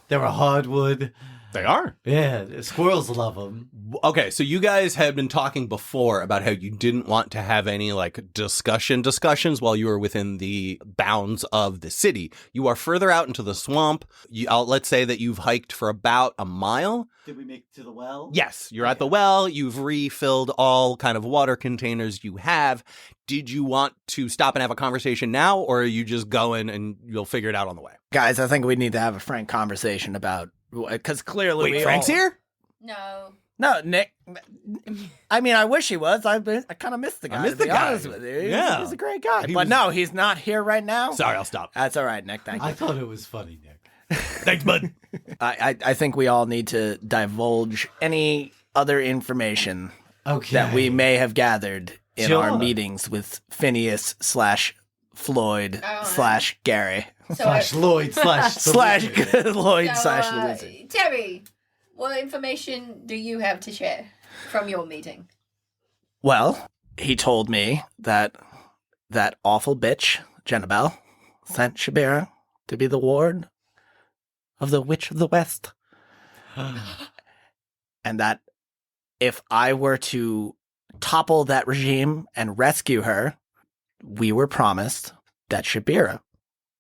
They're a hardwood. They are. Yeah, squirrels love them. Okay, so you guys had been talking before about how you didn't want to have any like discussions while you were within the bounds of the city. You are further out into the swamp. Let's say that you've hiked for about a mile. Did we make it to the well? Yes, you're at the well. You've refilled all kind of water containers you have. Did you want to stop and have a conversation now, or are you just going and you'll figure it out on the way? Guys, I think we need to have a frank conversation about, because clearly Wait, Frank's here? No. No, Nick. I mean, I wish he was. I kind of missed the guy. missed to be the guy. honest with you. Yeah. He's a great guy. He But was- no, he's not here right now. Sorry, I'll stop. That's all right, Nick. Thank you. I thought it was funny, Nick. Thanks, bud. I think we all need to divulge any other information Okay. that we may have gathered in Sure. our meetings with Finneas / Floyd / Gary So, Slash Lloyd slash the / wizard. Lloyd so, / the wizard. Terry, what information do you have to share from your meeting? Well, he told me that that awful bitch, Jennabelle, sent Shabira to be the ward of the Witch of the West. And that if I were to topple that regime and rescue her, we were promised that Shabira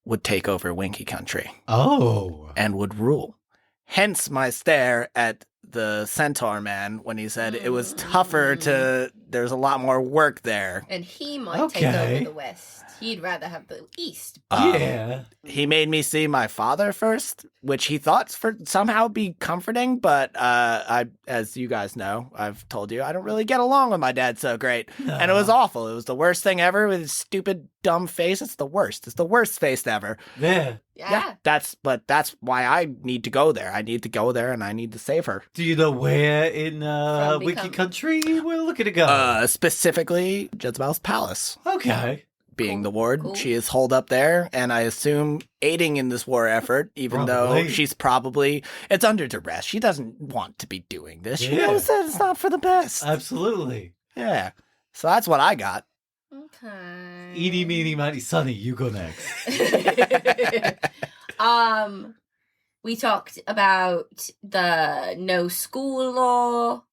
would take over Winky Country Oh. and would rule. Hence my stare at the centaur man when he said it was tougher to, there's a lot more work there. And he might take Okay. over the West. He'd rather have the East. Yeah. He made me see my father first, which he thought for somehow be comforting, but I, as you guys know, I've told you, I don't really get along with my dad so great. And it was awful. It was the worst thing ever with his stupid, dumb face. It's the worst. It's the worst face ever. Yeah. Yeah. That's why I need to go there. I need to go there and I need to save her. Do you know where in From Wiki Become- Country we're looking to go? Specifically, Jezebel's palace. Okay. Being Cool, the ward, cool. she is holed up there, and I assume aiding in this war effort, even though Probably. she's probably, it's under duress. She doesn't want to be doing this. She Yeah. knows that it's not for the best. Absolutely. Yeah. So that's what I got. Okay. Eeny, meeny, miny, Sonny, you go next. We talked about the no school law,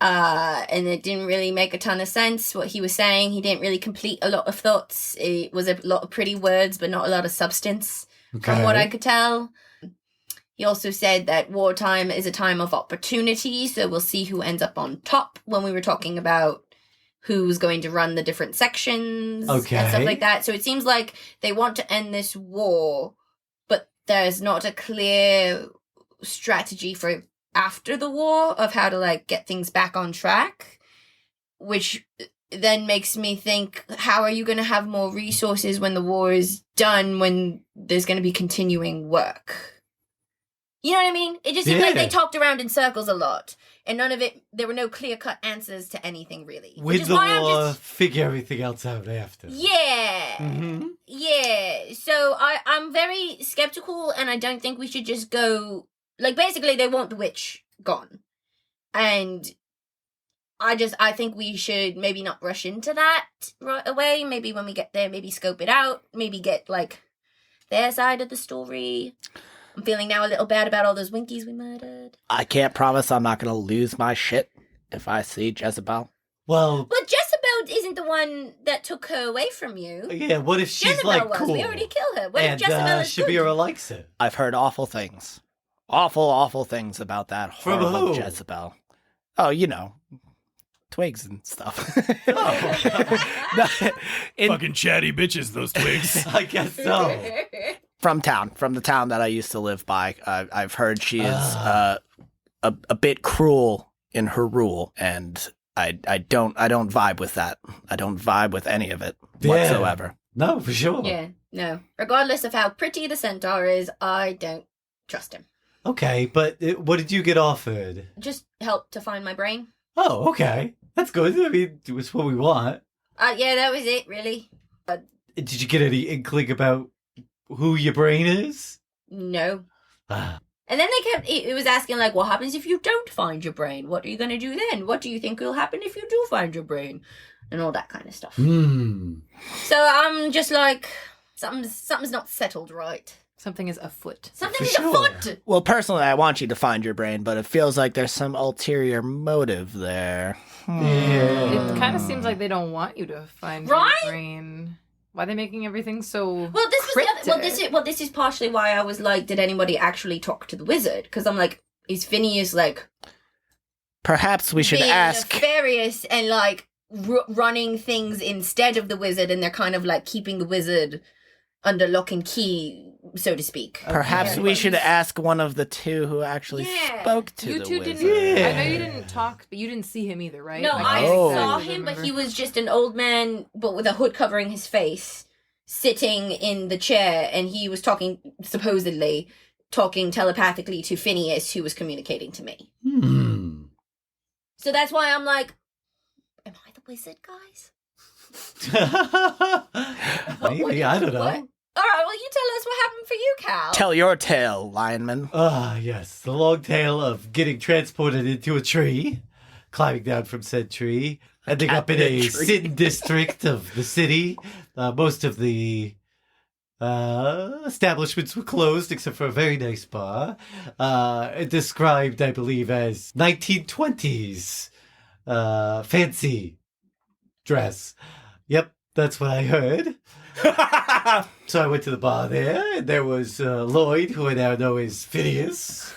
and it didn't really make a ton of sense what he was saying. He didn't really complete a lot of thoughts. It was a lot of pretty words, but not a lot of substance, from what I could tell. He also said that wartime is a time of opportunity, so we'll see who ends up on top when we were talking about who's going to run the different sections and stuff Okay. like that. So it seems like they want to end this war, but there's not a clear strategy for after the war of how to like get things back on track, which then makes me think, how are you going to have more resources when the war is done, when there's going to be continuing work? You know what I mean? It just seemed like they talked around in circles a lot. And none of it, there were no clear-cut answers to anything, really. With the war, figure everything else out after. Yeah. Mm-hmm. Yeah. So I'm very skeptical, and I don't think we should just go... Like, basically, they want the witch gone. And I think we should maybe not rush into that right away. Maybe when we get there, maybe scope it out. Maybe get, like, their side of the story. I'm feeling now a little bad about all those Winkies we murdered. I can't promise I'm not going to lose my shit if I see Jezebel. Well, But Jezebel isn't the one that took her away from you. yeah, what if she's Jezebel like was. cool? We already killed her. What and if Jezebel is good? Shabira likes it. I've heard awful things. Awful things about that From horrible who? Jezebel. Oh, you know, twigs and stuff. Fucking chatty bitches, those twigs. I guess so. From the town that I used to live by. I've heard she is a bit cruel in her rule, and I don't vibe with that. I don't vibe with any of it whatsoever. No, for sure. Yeah, no. Regardless of how pretty the centaur is, I don't trust him. Okay, but what did you get offered? Just help to find my brain. Oh, okay. That's good. I mean, it was what we want. Yeah, that was it, really. Did you get any inkling about who your brain is? No. Ah. And then it was asking, like, what happens if you don't find your brain? What are you going to do then? What do you think will happen if you do find your brain? And all that kind of stuff. So I'm just like, something's not settled right. Something is afoot. Something For is sure. afoot! Well, personally, I want you to find your brain, but it feels like there's some ulterior motive there. Yeah. It kind of seems like they don't want you to find Right? your brain. Why are they making everything so Well, this was the other, cryptic? this is partially why I was like, did anybody actually talk to the wizard? Because I'm like, is Finneas like Perhaps we should being ask. nefarious and like running things instead of the wizard, and they're kind of like keeping the wizard under lock and key, so to speak. Perhaps we should ask one of the two who actually Yeah. spoke to You the two wizard. didn't. Yeah. I know you didn't talk, but you didn't see him either, right? No, Like, I Oh. saw exactly him, but remember. he was just an old man, but with a hood covering his face, sitting in the chair, and he was supposedly talking telepathically to Finneas, who was communicating to me. So that's why I'm like, am I the wizard, guys? Maybe, I don't know. What? All right, well, you tell us what happened for you, Cal. Tell your tale, lineman. Ah, yes. The long tale of getting transported into a tree, climbing down from said tree, ending up in a certain district of the city. Most of the establishments were closed except for a very nice bar. Described, I believe, as 1920s fancy dress. Yep, that's what I heard. So I went to the bar there, and there was Lloyd, who I now know is Finneas.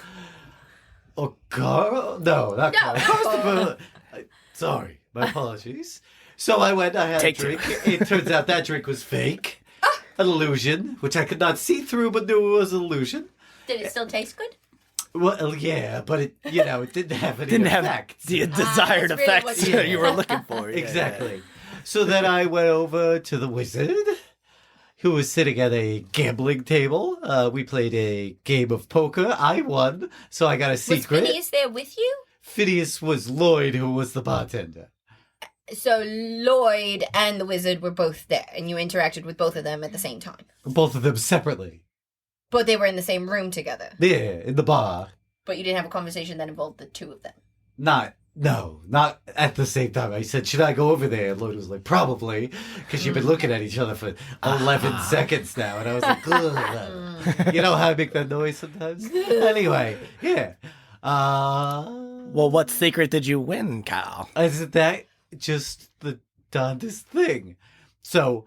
Or Carl? No, not Carl. Carl's sorry, my apologies. So I went, I had Take a drink. It turns out that drink was fake. An illusion, which I could not see through, but knew it was an illusion. Did it still taste good? Well, yeah, but it didn't have any Didn't have effect. the desired that's really what effects you- you were looking for. Yeah, Exactly. So then I went over to the wizard, who was sitting at a gambling table. We played a game of poker. I won, so I got a secret. Was Finneas there with you? Phineas was Lloyd, who was the bartender. So Lloyd and the wizard were both there, and you interacted with both of them at the same time. Both of them separately. But they were in the same room together. Yeah, in the bar. But you didn't have a conversation that involved the two of them. Not at the same time. I said, should I go over there? And Lloyd was like, probably, because you've been looking at each other for 11 seconds now. And I was like, ugh. You know how I make that noise sometimes? Anyway, yeah. Well, what secret did you win, Kyle? Isn't that just the darndest thing? So,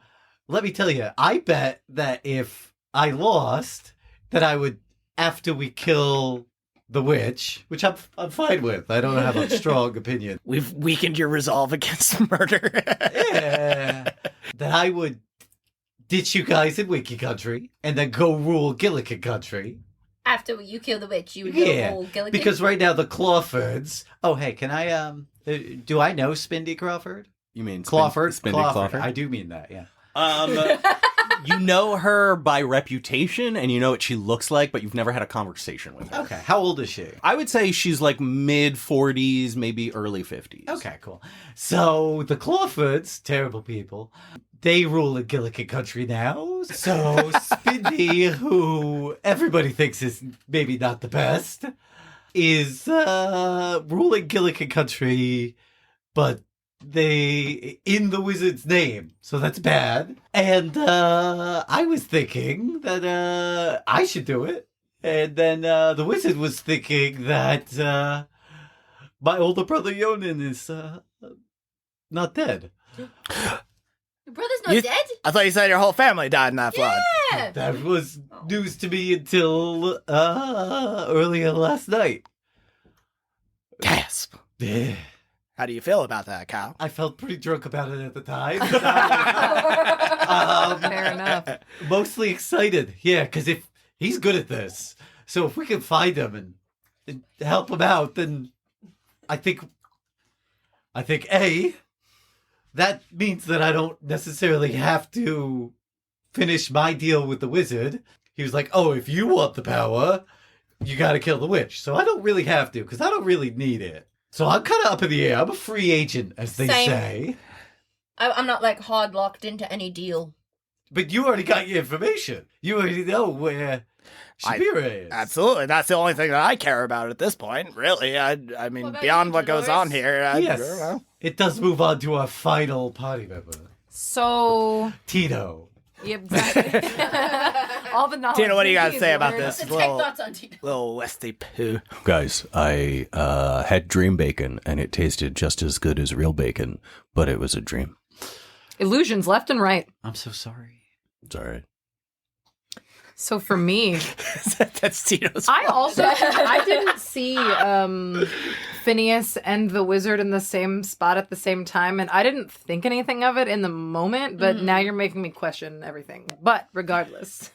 let me tell you, I bet that if I lost, that I would, after we kill the witch, which I'm fine with. I don't have a strong opinion. We've weakened your resolve against murder. Yeah. That I would ditch you guys in Winky Country and then go rule Gilligan Country. After you kill the witch, you would go Yeah, whole Gilligan? because right now the Clawfords... Oh, hey, can I, do I know Spindy Crawford? You mean Clawford. Spindy Clawford? I do mean that, yeah. You know her by reputation, and you know what she looks like, but you've never had a conversation with her. Okay, how old is she? I would say she's like mid-40s, maybe early 50s. Okay, cool. So the Clawfords, terrible people, they rule in Gilligan country now. So Spindy, who everybody thinks is maybe not the best, is ruling Gilligan country, but they in the wizard's name, so that's bad. And I was thinking that I should do it, and then the wizard was thinking that my older brother Yonan is not dead. Your brother's not dead? I thought you said your whole family died in that flood. Yeah. That was news to me until earlier last night. Gasp. Yeah. How do you feel about that, Kyle? I felt pretty drunk about it at the time. Fair enough. Mostly excited. Yeah, because if he's good at this, so if we can find him and help him out, then I think A, that means that I don't necessarily have to finish my deal with the wizard. He was like, oh, if you want the power, you got to kill the witch. So I don't really have to, because I don't really need it. So I'm kind of up in the air. I'm a free agent, as they Same. say. I'm not like hard locked into any deal. But you already got your information. You already know where Shabira is. Absolutely. That's the only thing that I care about at this point, really. I mean, What about beyond you, what goes Delores? on here, I Yes. don't know. It does move on to our final party member, So, Tito. yeah, exactly. All the knowledge. Tina, what do you got to is say about yours. this Take little, thoughts on Tito. little Westy poo? Guys, I had dream bacon, and it tasted just as good as real bacon, but it was a dream. Illusions left and right. I'm so sorry. It's all right. So for me, That's Tito's I fault. also I didn't see Finneas and the wizard in the same spot at the same time, and I didn't think anything of it in the moment, but now you're making me question everything. But regardless,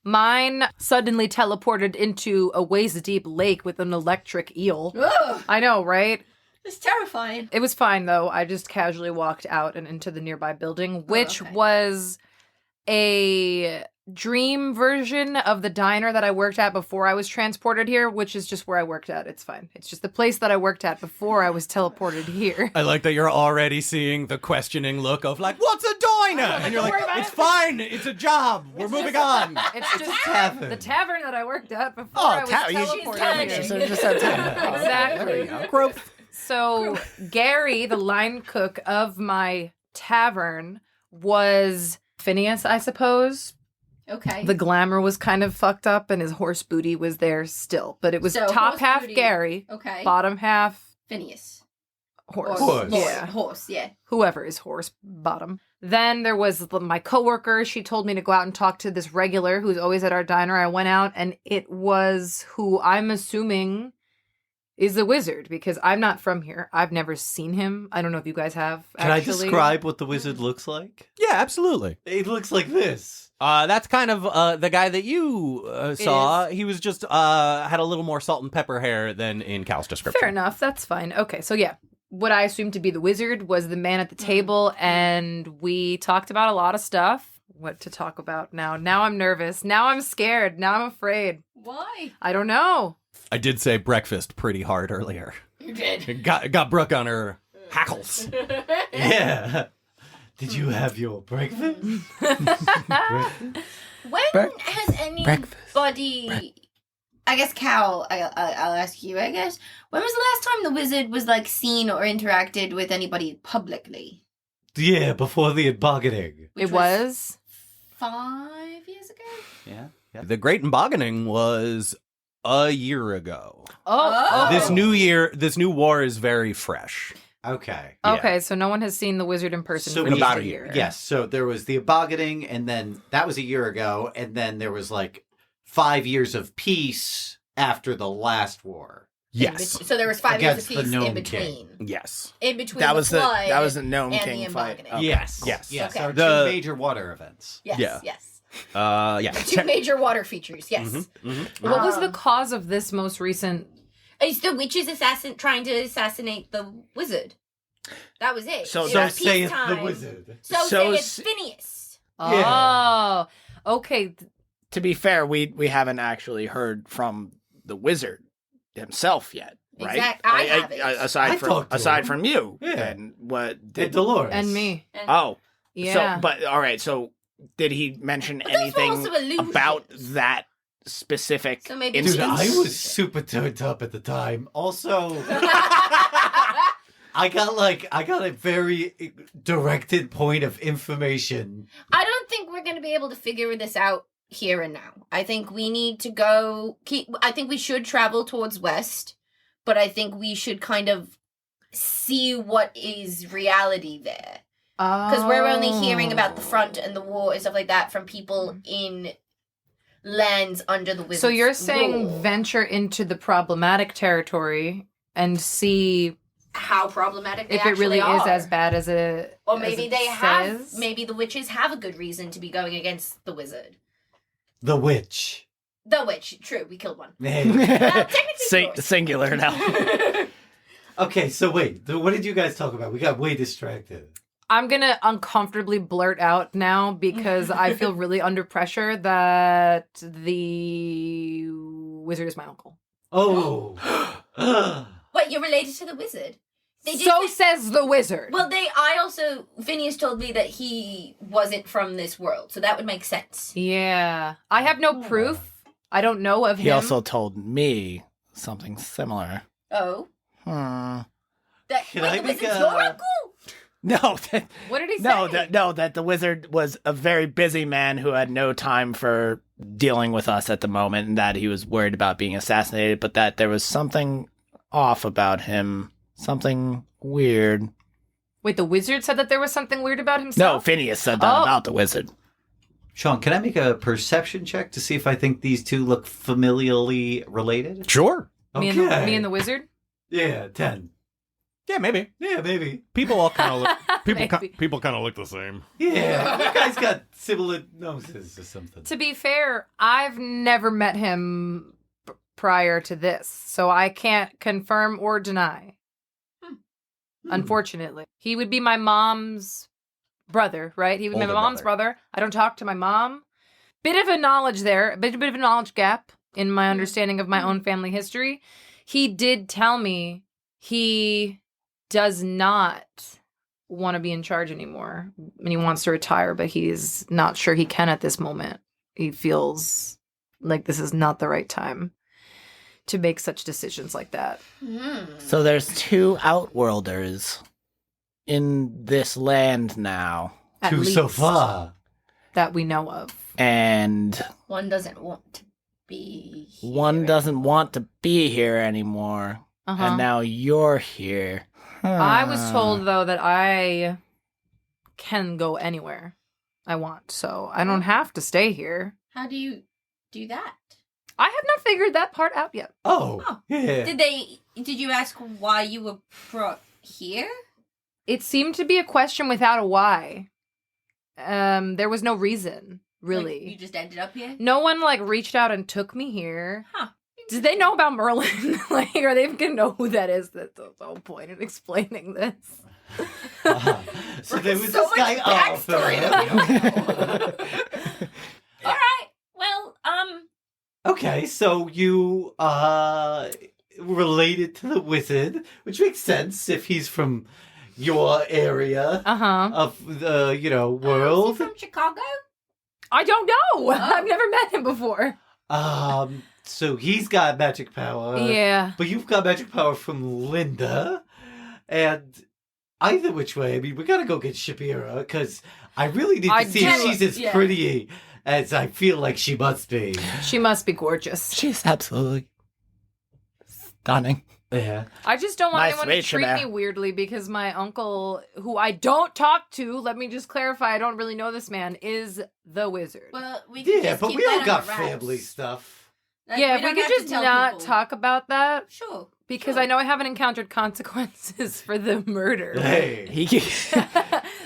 mine suddenly teleported into a waist-deep lake with an electric eel. Ugh, I know, right? it's terrifying. It was fine though. I just casually walked out and into the nearby building, which okay. was a dream version of the diner that I worked at before I was transported here, which is just where I worked at. It's fine. It's just the place that I worked at before I was teleported here. I like that you're already seeing the questioning look of like, what's a diner? And you're like, worry about it's it. fine. It's a job. We're moving on. It's just tavern. the tavern that I worked at before Oh, I was you teleported she's here. tavern. just said tavern. Exactly. There you go. Growth. So Gary, the line cook of my tavern, was Finneas, I suppose. Okay. The glamour was kind of fucked up and his horse booty was there still. But it was So, top horse half booty. Gary, Okay. bottom half Phineas. horse. Horse. Yeah. Horse, yeah. Whoever is horse bottom. Then there was my coworker. She told me to go out and talk to this regular who's always at our diner. I went out and it was who I'm assuming is the wizard because I'm not from here. I've never seen him. I don't know if you guys have. Can I actually. describe what the wizard looks like? Yeah, absolutely. It looks like this. That's kind of the guy that you saw. He was just had a little more salt and pepper hair than in Cal's description. Fair enough. That's fine. Okay, so yeah. What I assumed to be the wizard was the man at the table, and we talked about a lot of stuff. What to talk about now? Now I'm nervous. Now I'm scared. Now I'm afraid. Why? I don't know. I did say breakfast pretty hard earlier. You did. Got Brooke on her hackles. Yeah. Did you have your breakfast? When has anybody... I guess, Cal, I'll ask you, I guess. When was the last time the wizard was, like, seen or interacted with anybody publicly? Yeah, before the bargaining. It Which was 5 years ago? Yeah. The Great Emboggening was a year ago. Oh. This new war is very fresh. Okay. Yeah. Okay, so no one has seen the wizard in person So for in just about a a year. Yes, so there was the bargaining, and then that was a year ago, and then there was like 5 years of peace after the last war. Yes. So there was 5 years of Against the peace in Gnome between. Yes. In between That the was the flood that was the Gnome and King the fight. Emboggening. Okay. Yes. Yes. Yes. Okay. Our The- two major water events. Yes, Yeah. yes. Yeah. Two major water features, yes. What was the cause of this most recent? Is the witches trying to assassinate the wizard? That was it. So It that was saith the peacetime. wizard. So saith Finneas. Oh, okay. To be fair, we haven't actually heard from the wizard himself yet, right? I haven't. Aside I talked to aside him. from you. Yeah. And what And did Delores. And me. Oh. Yeah. So but all right, so did he mention But those were anything also illusions. about that specific So maybe- instance? Dude, I was super turned up at the time. Also, I got a very directed point of information. I don't think we're going to be able to figure this out here and now. I think we need to go I think we should travel towards west, but I think we should kind of see what is reality there. Because we're only hearing about the front and the war and stuff like that from people in lands under the wizard's So you're saying rule. venture into the problematic territory and see How problematic they if it really actually is are. as bad as it Or as maybe it they have, says? maybe the witches have a good reason to be going against the wizard. The witch. The witch, true, we killed one. Hey. Well, technically yours. Singular now. Okay, so wait. What did you guys talk about? We got way distracted. I'm gonna uncomfortably blurt out now because I feel really under pressure that the wizard is my uncle. Oh. Wait, you're related to the wizard? They did So say- says the wizard. Well, Finneas told me that he wasn't from this world, so that would make sense. Yeah. I have no proof. I don't know of him. He also told me something similar. Oh? Hmm. That, Can wait, I the make wizard's a- your uncle? No, What did he say? that the wizard was a very busy man who had no time for dealing with us at the moment, and that he was worried about being assassinated, but that there was something off about him, something weird. Wait, the wizard said that there was something weird about No, himself? Finneas said that Oh. about the wizard. Sean, can I make a perception check to see if I think these two look familially related? Sure. Me and the wizard? Yeah, 10. Yeah, maybe. Yeah, maybe. People all kind of look. Maybe. People kind of look the same. Yeah, you guys got similar noses or something. To be fair, I've never met him prior to this, so I can't confirm or deny. Unfortunately, he would be my mom's brother, right? He would be my Older mom's brother. I don't talk to my mom. Bit of a knowledge there, bit of a knowledge gap in my understanding of my own family history. He did tell me he does not want to be in charge anymore, and he wants to retire, but he's not sure he can at this moment. He feels like this is not the right time to make such decisions like that. So there's two Outworlders in this land now, At Two so least far. that we know of. and One doesn't want to be here. one doesn't want to be here anymore, Uh-huh. and now you're here. I was told though that I can go anywhere I want, so I don't have to stay here. How do you do that? I have not figured that part out yet. Oh, yeah. Did you ask why you were brought here? It seemed to be a question without a why. There was no reason, really. Like, you just ended up here? No one reached out and took me here. Huh. Did they know about Merlin? Are they gonna know who that is? That's the whole point in explaining this. So there was So this guy much backstory Arthur. All right. Well, Okay, so you related to the wizard, which makes sense if he's from your area Uh-huh. of the, is he world. from Chicago? I don't know. I've never met him before. So he's got magic power. Yeah. But you've got magic power from Linda. And either which way, I mean, we gotta go get Shapira, because I really need to I see if do, she's as yeah. pretty as I feel like she must be. She must be gorgeous. She's absolutely stunning. Yeah. I just don't want Nice anyone to meet you, treat man. me weirdly because my uncle, who I don't talk to, let me just clarify, I don't really know this man, is the wizard. Well, we can Yeah, just but keep we that all under got wraps. family stuff. Like, yeah, we if we don't could have to just tell not people. talk about that, Sure. because sure. I know I haven't encountered consequences for the murder. Hey. He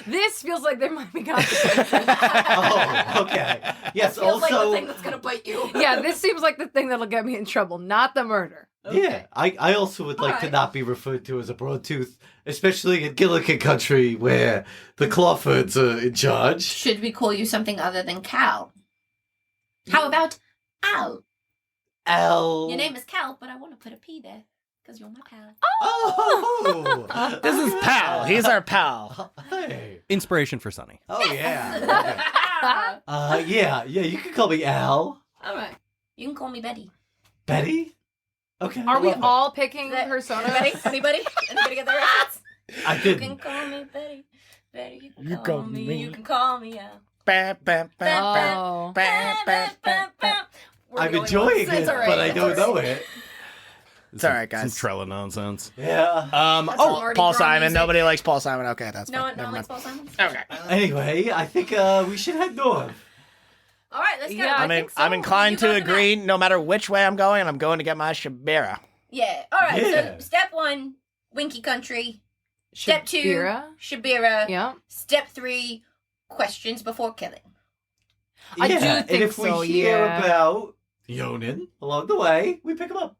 This feels like there might be consequences. Oh, okay. Yes, Feels like the also, thing that's gonna bite you. Yeah, this seems like the thing that'll get me in trouble, not the murder. yeah, I also would like to Alright. not be referred to as a broad tooth, especially in Gilligan country where the Clawfords are in charge. Should we call you something other than Cal? How about Al? Al. Your name is Cal, but I want to put a P there because you're my pal. Oh! This is Pal. He's our pal. Hey. Inspiration for Sonny. Oh, yeah. Okay. Yeah, you can call me Al. All right. You can call me Betty. Betty? Okay. Are I we love it. all picking Anybody? personas? Anybody? Anybody get the reference? I You can didn't. call me Betty. Betty, you can You call call me. me. You can call me Al. Bam, bam, bam, bam, Oh. bam, bam, bam, bam. We're I'm the only enjoying ones. it, It's all right. but I It's don't all know right. it. It's all right, Some guys. Trella nonsense. Yeah. That's Oh, Mardi Paul Gras Simon. music. Nobody likes Paul Simon. Okay, that's No fine. one, no Never one likes mind. Paul Simon. Okay. Anyway, I think we should head north. All right, let's go. Yeah, I think so. I'm inclined You to got the agree. No matter which way I'm going, I'm going to get my Shabira. Yeah. All right. Yeah. So step 1, Winky Country. Step 2, Shabira? Shabira. Yeah. Step 3, questions before killing. I do Yeah, think and if so, we hear yeah. about Yonin along the way, we pick him up.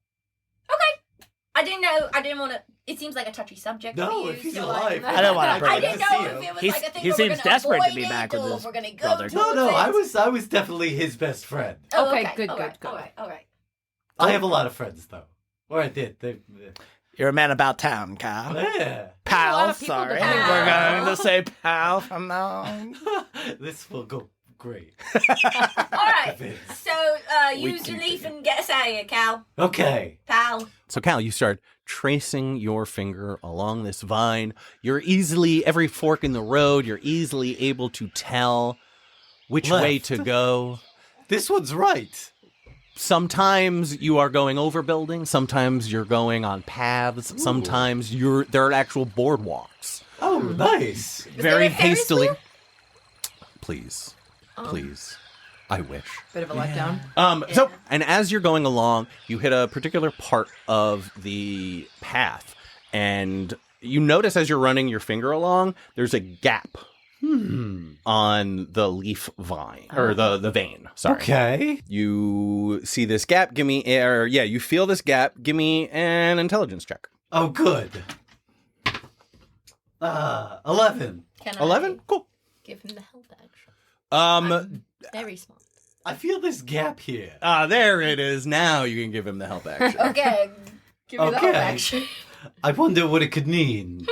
I didn't know. I didn't want to. It seems like a touchy subject No, for you. if he's so alive. I don't want to I bring didn't it. know if it was He's- like a thing he where seems we're gonna desperate to avoid be back it, with or his we're gonna go brother. towards No, it. I was definitely his best friend. Oh, Okay, good, all good, right, good. All right, all right. I have a lot of friends though, or I did. You're a man about town, Kyle. Yeah. A lot Pal, of people sorry. depend on We're that. going to say pal from now on. This will go great. All right. Vince. So use your can leaf and get us out of here, Cal. Okay. Pal. So, Cal, you start tracing your finger along this vine. You're easily, every fork in the road, you're easily able to tell which way Left. to go. This one's right. Sometimes you are going over buildings. Sometimes you're going on paths. Sometimes there are actual boardwalks. Oh, nice. Very there a Ferris hastily. wheel? Please. Please. I wish. Bit of a letdown. So, and as you're going along, you hit a particular part of the path, and you notice as you're running your finger along, there's a gap on the leaf vine or the vein. Sorry. Okay. You see this gap. Give me, you feel this gap. Give me an intelligence check. Oh, good. 11. Can 11. Cool. Give him the help action. Um. Very smart. I feel this gap here. There it is. Now you can give him the help action. Okay. Give me the help Okay. action. I wonder what it could mean.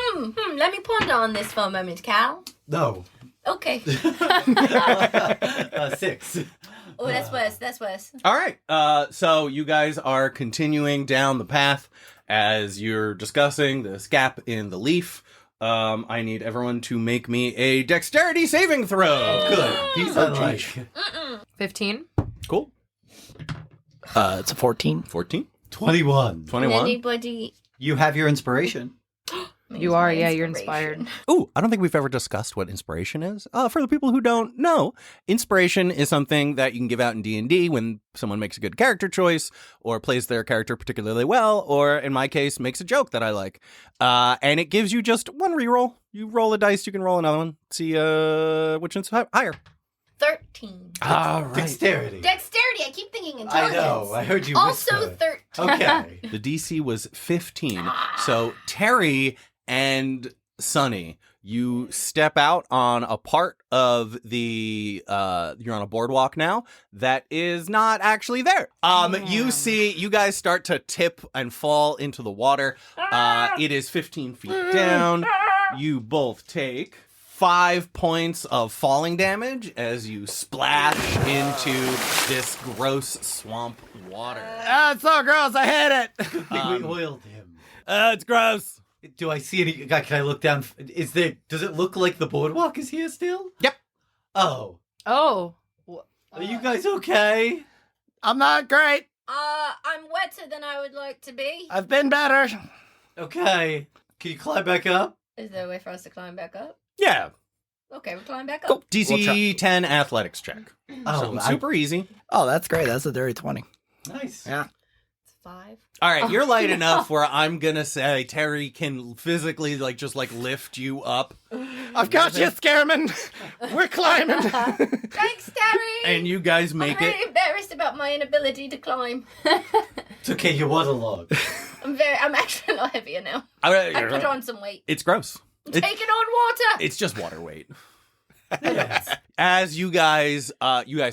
Let me ponder on this for a moment, Cal. No. Okay. 6. Oh, that's worse. That's worse. All right. So you guys are continuing down the path as you're discussing this gap in the leaf. I need everyone to make me a dexterity saving throw. Good. These are like 15. Cool. It's a 14. 14. 21. 21. Anybody? You have your inspiration. You are, yeah, you're inspired. Ooh, I don't think we've ever discussed what inspiration is. For the people who don't know, inspiration is something that you can give out in D&D when someone makes a good character choice or plays their character particularly well, or in my case, makes a joke that I like. And it gives you just one reroll. You roll a dice, you can roll another one. See which one's higher. 13. All right. Dexterity. Dexterity. I keep thinking I intelligence. know. I heard you Also whisper. 13. Okay. The DC was 15. So Terry and Sonny, you step out on a part of the you're on a boardwalk now that is not actually there. You guys start to tip and fall into the water. It is 15 feet down. You both take 5 points of falling damage as you splash into this gross swamp water. It's so gross. I hate it. we oiled him. It's gross. Do I see any? Can I look down? Does it look like the boardwalk is here still? Yep. Oh. Oh. Are you guys okay? I'm not great. I'm wetter than I would like to be. I've been better. Okay. Can you climb back up? Is there a way for us to climb back up? Yeah. Okay, we'll climb back up. Cool. DC We'll try. 10 athletics check. Oh, Something super easy. Oh, that's great. That's a dirty 20. nice. Yeah. 5. All right, you're light enough where I'm gonna say Terry can physically just lift you up, I've got you, Scareman. We're climbing. Thanks, Terry. and you guys I'm make very it. embarrassed about my inability to climb. It's okay, you want a log. I'm actually a lot heavier now. All I right, put on some weight. it's gross. I'm taking on water. It's just water weight. As you guys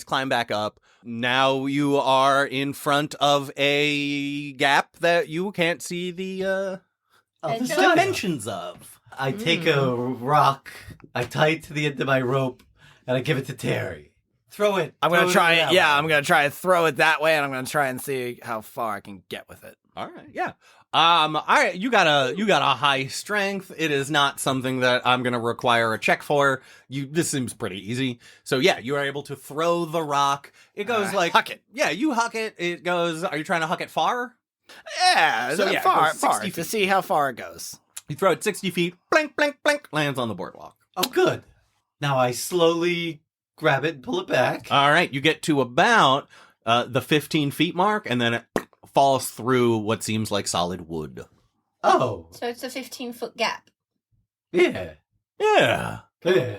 climb back up, now you are in front of a gap that you can't see the Of the Enjoy. sky. dimensions of. I take a rock, I tie it to the end of my rope, and I give it to Terry. Throw it. I'm gonna Throw try that it. Yeah, way. I'm gonna try and throw it that way, and I'm gonna try and see how far I can get with it. All right, yeah. All right, you got a high strength. It is not something that I'm gonna require a check for. This seems pretty easy. So yeah, you are able to throw the rock. It goes huck it. Yeah, you huck it. It goes. Are you trying to huck it far? Yeah, So, yeah, it far, goes 60 far feet. to see how far it goes. You throw it 60 feet. Blink, blink, blink. Lands on the boardwalk. Oh, good. Now I slowly grab it and pull it back. All right, you get to about the 15 feet mark, and then it falls through what seems like solid wood. Oh, So it's a 15-foot gap. yeah. Yeah. Yeah.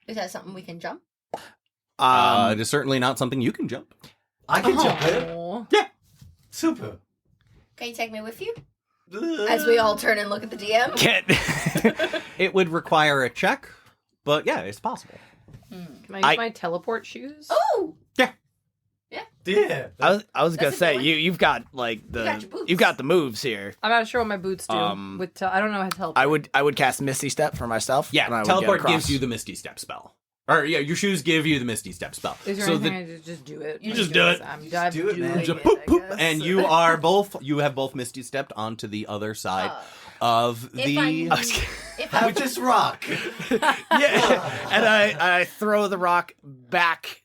Is that something we can jump? It is certainly not something you can jump. I can jump it. Aw. Super. Can you take me with you? As we all turn and look at the DM. Get. It would require a check, but yeah, it's possible. Can I use my teleport shoes? Oh! Yeah. I was gonna That's a say good one. you've got like You got your boots. you've got the moves here. I'm not sure what my boots do. I don't know how to teleport. I would cast Misty Step for myself. and I Yeah, would teleport get across. gives you the Misty Step spell. Or yeah, your shoes give you the Misty Step spell. Is there so anything the, I just do it? You just do it. I'm do it, man. doing just it, poop I poop, guess. and you have both Misty stepped onto the other side of If the. If Have this rock. Yeah, and I throw the rock back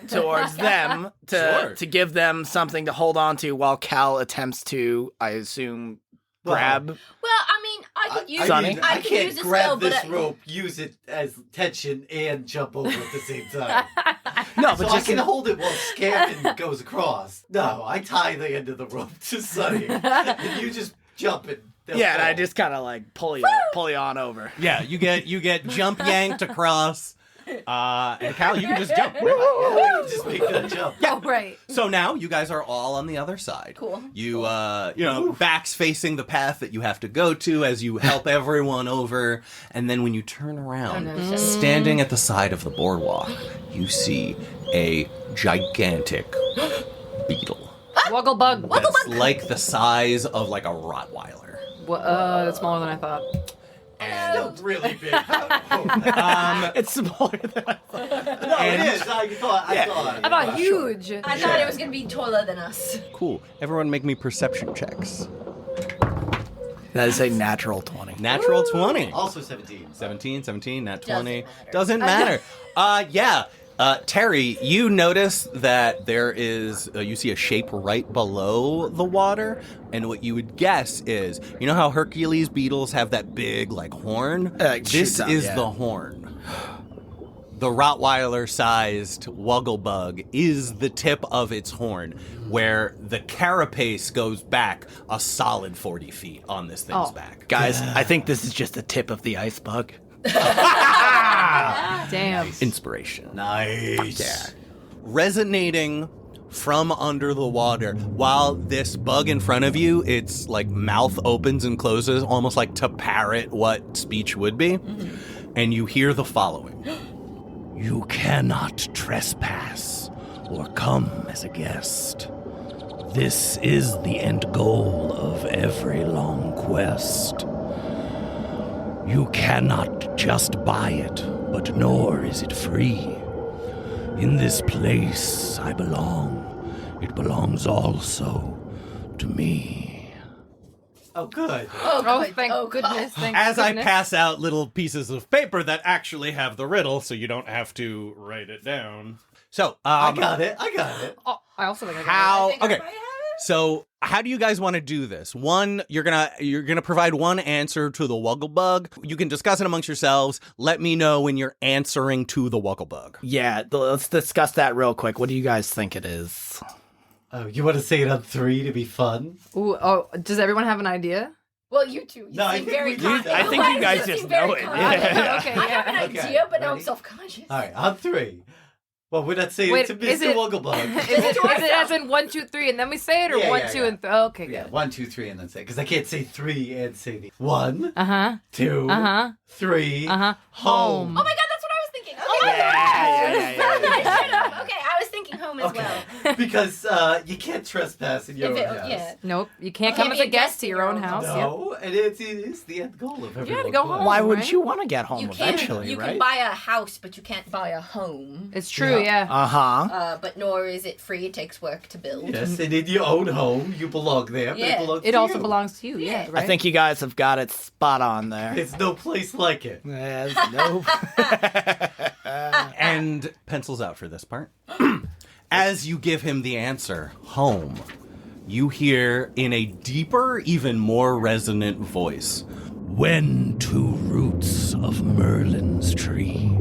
towards them Sure. to give them something to hold on to while Cal attempts to, I assume, grab. Well, I mean, I could use Sonny? I I could can't use a grab spell, this but rope, use it as tension, and jump over at the same time. No, So but I just can hold it while Scareman goes across. No, I tie the end of the rope to Sonny, and you just jump and they'll yeah, and I fall. just kind of like pull you on over. Yeah, you get jump yanked across, and Cal, you can just jump. I can just make that jump. Oh, right. So now you guys are all on the other side. Cool. You backs facing the path that you have to go to as you help everyone over, and then when you turn around, standing at the side of the boardwalk, you see a gigantic beetle. Wuggle bug. That's like the size of like a Rottweiler. That's smaller than I thought. Still really big. It's smaller than I thought. No, it is. I thought. I thought huge. I thought it was going to be taller than us. Cool. Everyone make me perception checks. That is a natural 20. Natural 20. Also 17. 17, nat Doesn't 20. matter. Doesn't matter. Yeah. Terry, you notice that there is, you see a shape right below the water, and what you would guess is, you know how Hercules beetles have that big, like, horn? It This shoots out, is yeah. the horn. The Rottweiler-sized Wugglebug is the tip of its horn, where the carapace goes back a solid 40 feet on this thing's back. Guys, I think this is just the tip of the ice bug. Damn. Inspiration. Nice. Resonating from under the water while this bug in front of you, its like mouth opens and closes almost like to parrot what speech would be. And you hear the following. You cannot trespass or come as a guest. This is the end goal of every long quest. You cannot just buy it, but nor is it free. In this place I belong. It belongs also to me. Oh, good. Oh, thank goodness. Thank As I goodness. pass out little pieces of paper that actually have the riddle, so you don't have to write it down. So, I got it. Oh, I also think I got how? I think I Okay. might have it. So, how do you guys want to do this? One, you're gonna provide one answer to the Wugglebug. You can discuss it amongst yourselves. Let me know when you're answering to the Wugglebug. Yeah, let's discuss that real quick. What do you guys think it is? Oh, you want to say it on 3 to be fun? Ooh, oh, does everyone have an idea? Well, you two. No, I seem think very we do. confident. I think you guys seem just very know it. confident. Yeah. Okay, I have an yeah. Okay, idea, but now I'm ready? self-conscious. All right, on 3. Well, we're not saying Wait, to is Mr. it- Wugglebug. Is it as in 1, 2, 3, and then we say it, or Yeah, 1, yeah, 2, yeah. and okay, Yeah, good. 1, 2, 3, and then say, because I can't say 3 and say the 1, Uh-huh. 2, Uh-huh. 3, Uh-huh. home. Oh my god, that's what I was thinking. Okay, Yeah. Shut up. Okay, I was thinking home as well. Because you can't trespass in your If own it- house. yeah. Nope, you can't Can't come as be a guest to your own house. No, and it is the end goal of everyone. to go home. Why would Right? you want to get home You can eventually, you right? can buy a house, but you can't buy a home. It's true, yeah. Uh-huh. But nor is it free. It takes work to build. Yes, and in your own home, you belong there, but Yeah. it belongs It to also you. belongs to you, yeah, right? I think you guys have got it spot on there. There's no place like it. There's no... And pencils out for this part. As you give him the answer, home, you hear in a deeper, even more resonant voice, When 2 roots of Merlin's tree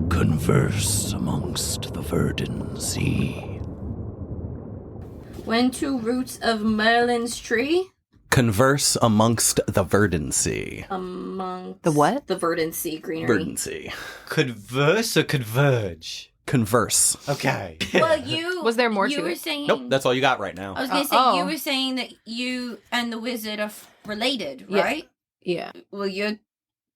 converse amongst the verdant sea. When 2 roots of Merlin's tree converse amongst the verdant sea. among The what? the verdant sea greenery. Verdant sea. Converse or converge? Converse. Okay. Well, you Was there more You to were it? saying. Nope, that's all you got right now. I was going to say oh. you were saying that you and the wizard are related, Yeah. right? Yeah. Well, you're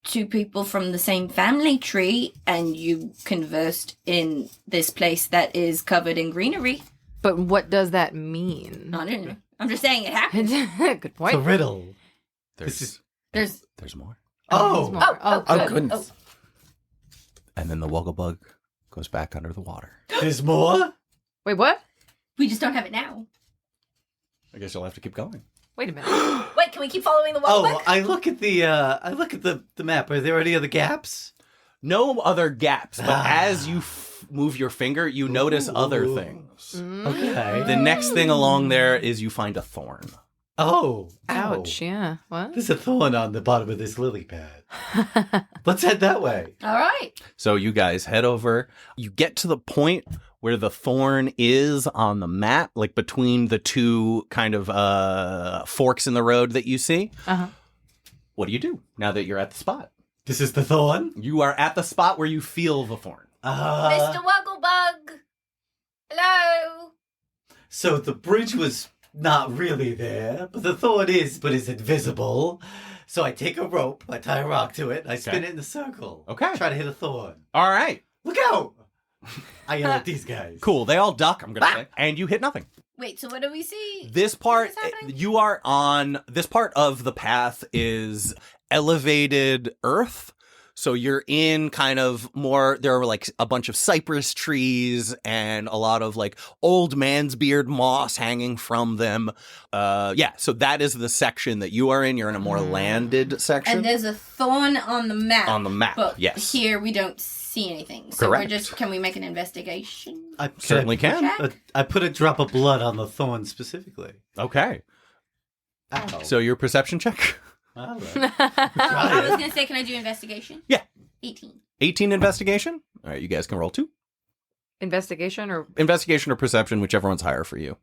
2 people from the same family tree, and you conversed in this place that is covered in greenery. But what does that mean? I don't know. I'm just saying it happened. Good It's point. a riddle. There's, This is- There's more. Oh! More. Oh, Oh, good. goodness. And then the Wugglebug goes back under the water. There's more? Wait, what? We just don't have it now. I guess you'll have to keep going. Wait a minute. Wait, can we keep following the Oh, wall? I look at the map. Are there any other gaps? No other gaps, but as you move your finger, you notice other Ooh. things. Okay. The next thing along there is you find a thorn. Oh, Ouch, ow. yeah. What? There's a thorn on the bottom of this lily pad. Let's head that way. All right. So you guys head over. You get to the point where the thorn is on the map, like between the 2 kind of forks in the road that you see. Uh-huh. What do you do now that you're at the spot? This is the thorn? You are at the spot where you feel the thorn. Mr. Wugglebug. Hello. So the bridge was not really there, but the thorn is, but is invisible. So I take a rope, I tie a rock to it, I spin Okay. it in a circle. Okay. Try to hit a thorn. All right. Look out! I yell at these guys. Cool. They all duck, I'm going to say. And you hit nothing. Wait, so what do we see? This part, What is happening? you are on, this part of the path is elevated earth. So you're in kind of more, there are like a bunch of cypress trees and a lot of like old man's beard moss hanging from them. So that is the section that you are in. You're in a more landed section. And there's a thorn on the map. On the map, but yes. Here we don't see anything. So Correct. can we make an investigation? I Certainly can. I put a drop of blood on the thorn specifically. Okay. Ow. So your perception check? All right. I Try was it. going to say, can I do investigation? Yeah. 18. 18 investigation? All right, you guys can roll 2. Investigation or Investigation or perception, whichever one's higher for you.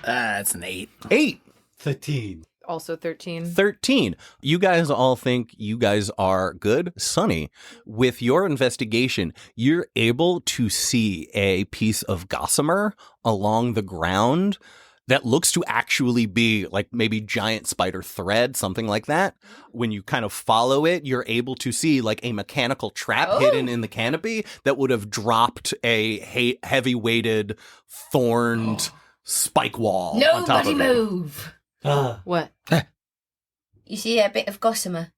It's an 8. 8. 13. also 13? 13. You guys all think you guys are good. Sonny, with your investigation, you're able to see a piece of gossamer along the ground that looks to actually be like maybe giant spider thread, something like that. When you kind of follow it, you're able to see like a mechanical trap Oh. hidden in the canopy that would have dropped a heavy-weighted, thorned spike wall on top Nobody of it. move. Ah, What? You see that bit of gossamer?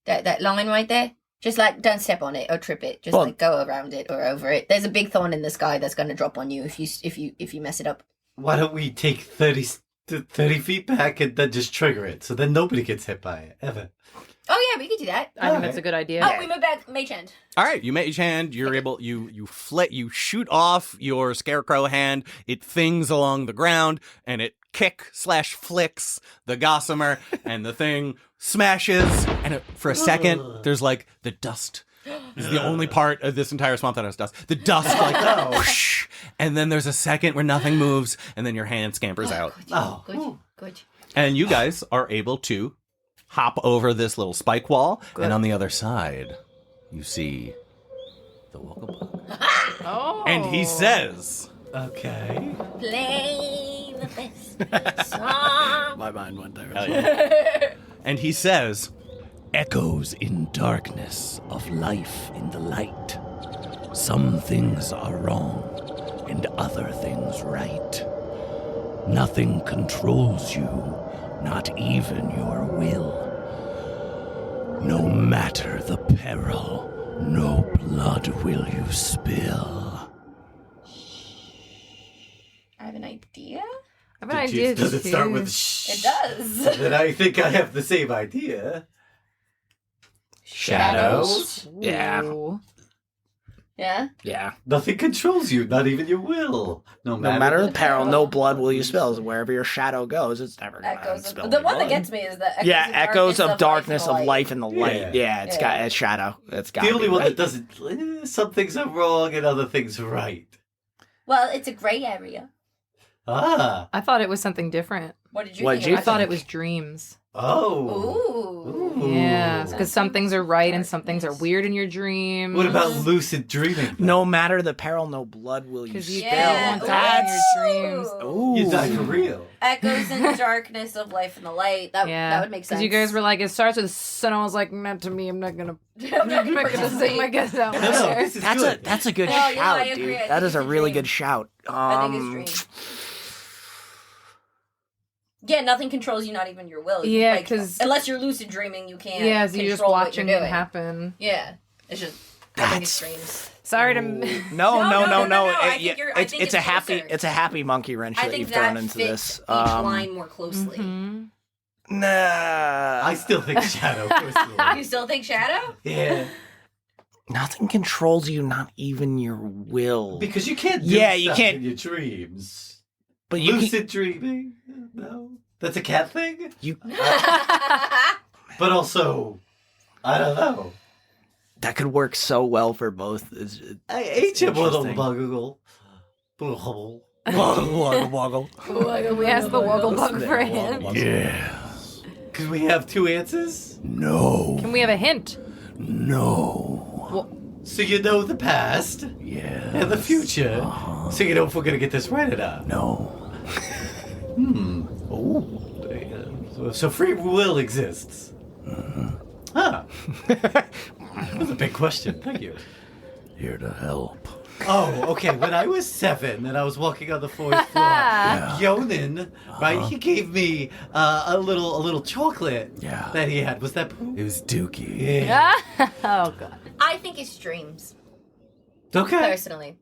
That line right there? Just like, don't step on it or trip it. Just Well- like go around it or over it. There's a big thorn in the sky that's going to drop on you if you mess it up. why don't we take 30 feet back and then just trigger it so then nobody gets hit by it, ever. Oh yeah, we could do that. I think that's a good idea. Oh, we move back mage hand. All right, you mage hand. You're able. You shoot off your scarecrow hand. It things along the ground, and it kick/flicks the gossamer, and the thing smashes. And for a second, there's like the dust. This is the only part of this entire swamp that has dust. The dust like whoosh, and then there's a second where nothing moves, and then your hand scampers out. Good. And you guys are able to hop over this little spike wall, and on the other side, you see the Wogglebug. Oh. And he says, Okay. Play the best song. My mind went there. Hell yeah. And he says, Echoes in darkness of life in the light. Some things are wrong and other things right. Nothing controls you, not even your will. No matter the peril, no blood will you spill. I have an idea. I have an idea. Does it too. start with shh? It does. Then I think I have the same idea. Shadows. Yeah. Ooh. Yeah. Yeah. Nothing controls you, not even your will. No No matter the peril, no blood will you spill. Wherever your shadow goes, it's never going to Echoes. spill. Of, the any one that blood. gets me is the Echoes of darkness of life in the light. Yeah. Yeah, it's got a shadow. It's got The only one that doesn't. Some things are wrong and other things are right. Well, it's a gray area. Ah. I thought it was something different. What did you What'd think? you I thought it think? was dreams. Oh. Ooh. Yeah, because some things are right and some things are weird in your dreams. What about lucid dreaming? No matter the peril, no blood will you Because you spill. Yeah. don't die in That's your dreams. Ooh. You die for real. Echoes in the darkness of life in the light. That would make sense. Because you guys were like, it starts with sun. I was like, not to me. I'm not gonna. I'm not I'm not gonna sing my guess out. No, there. this is That's good. that's a good No, yeah, shout, I agree. dude. I think That is a it's a really dream. good shout. I think it's dream. Yeah, nothing controls you, not even your will. Yeah, Like, 'cause- unless you're lucid dreaming, you can't. Yeah, so you're just control what watching you're it doing. happen. Yeah, it's just. I think it's dreams. Sorry to. No, no, I It- think you're- I It's think it's a it's happy closer. it's a happy monkey wrench I that think you've that thrown into fits this. each line more closely. Mhm. Nah. I still think shadow, personally. You still think Shadow? Yeah. Nothing controls you, not even your will. Because you can't do Yeah, you stuff can't- in your dreams. But you Lucid dreaming? No. That's a cat thing? you But also, I don't know. that could work so well for both. I ate a little Interesting. buggle. Woggle, woggle. We asked the Woggle Bug for a hint. Yes. Could we have two answers? No. Can we have a hint? No. So you know the past Yes. and the future. So you know if we're going to get this right or not. No. So free will exists. Huh. That's a big question. Thank you. Here to help. Oh, okay. When I was 7 and I was walking on the 4th floor, Yonan, right? He gave me a little chocolate. Yeah. That he had. Was that poo? It was Dookie. Yeah. Oh god. I think it's dreams, Okay. personally.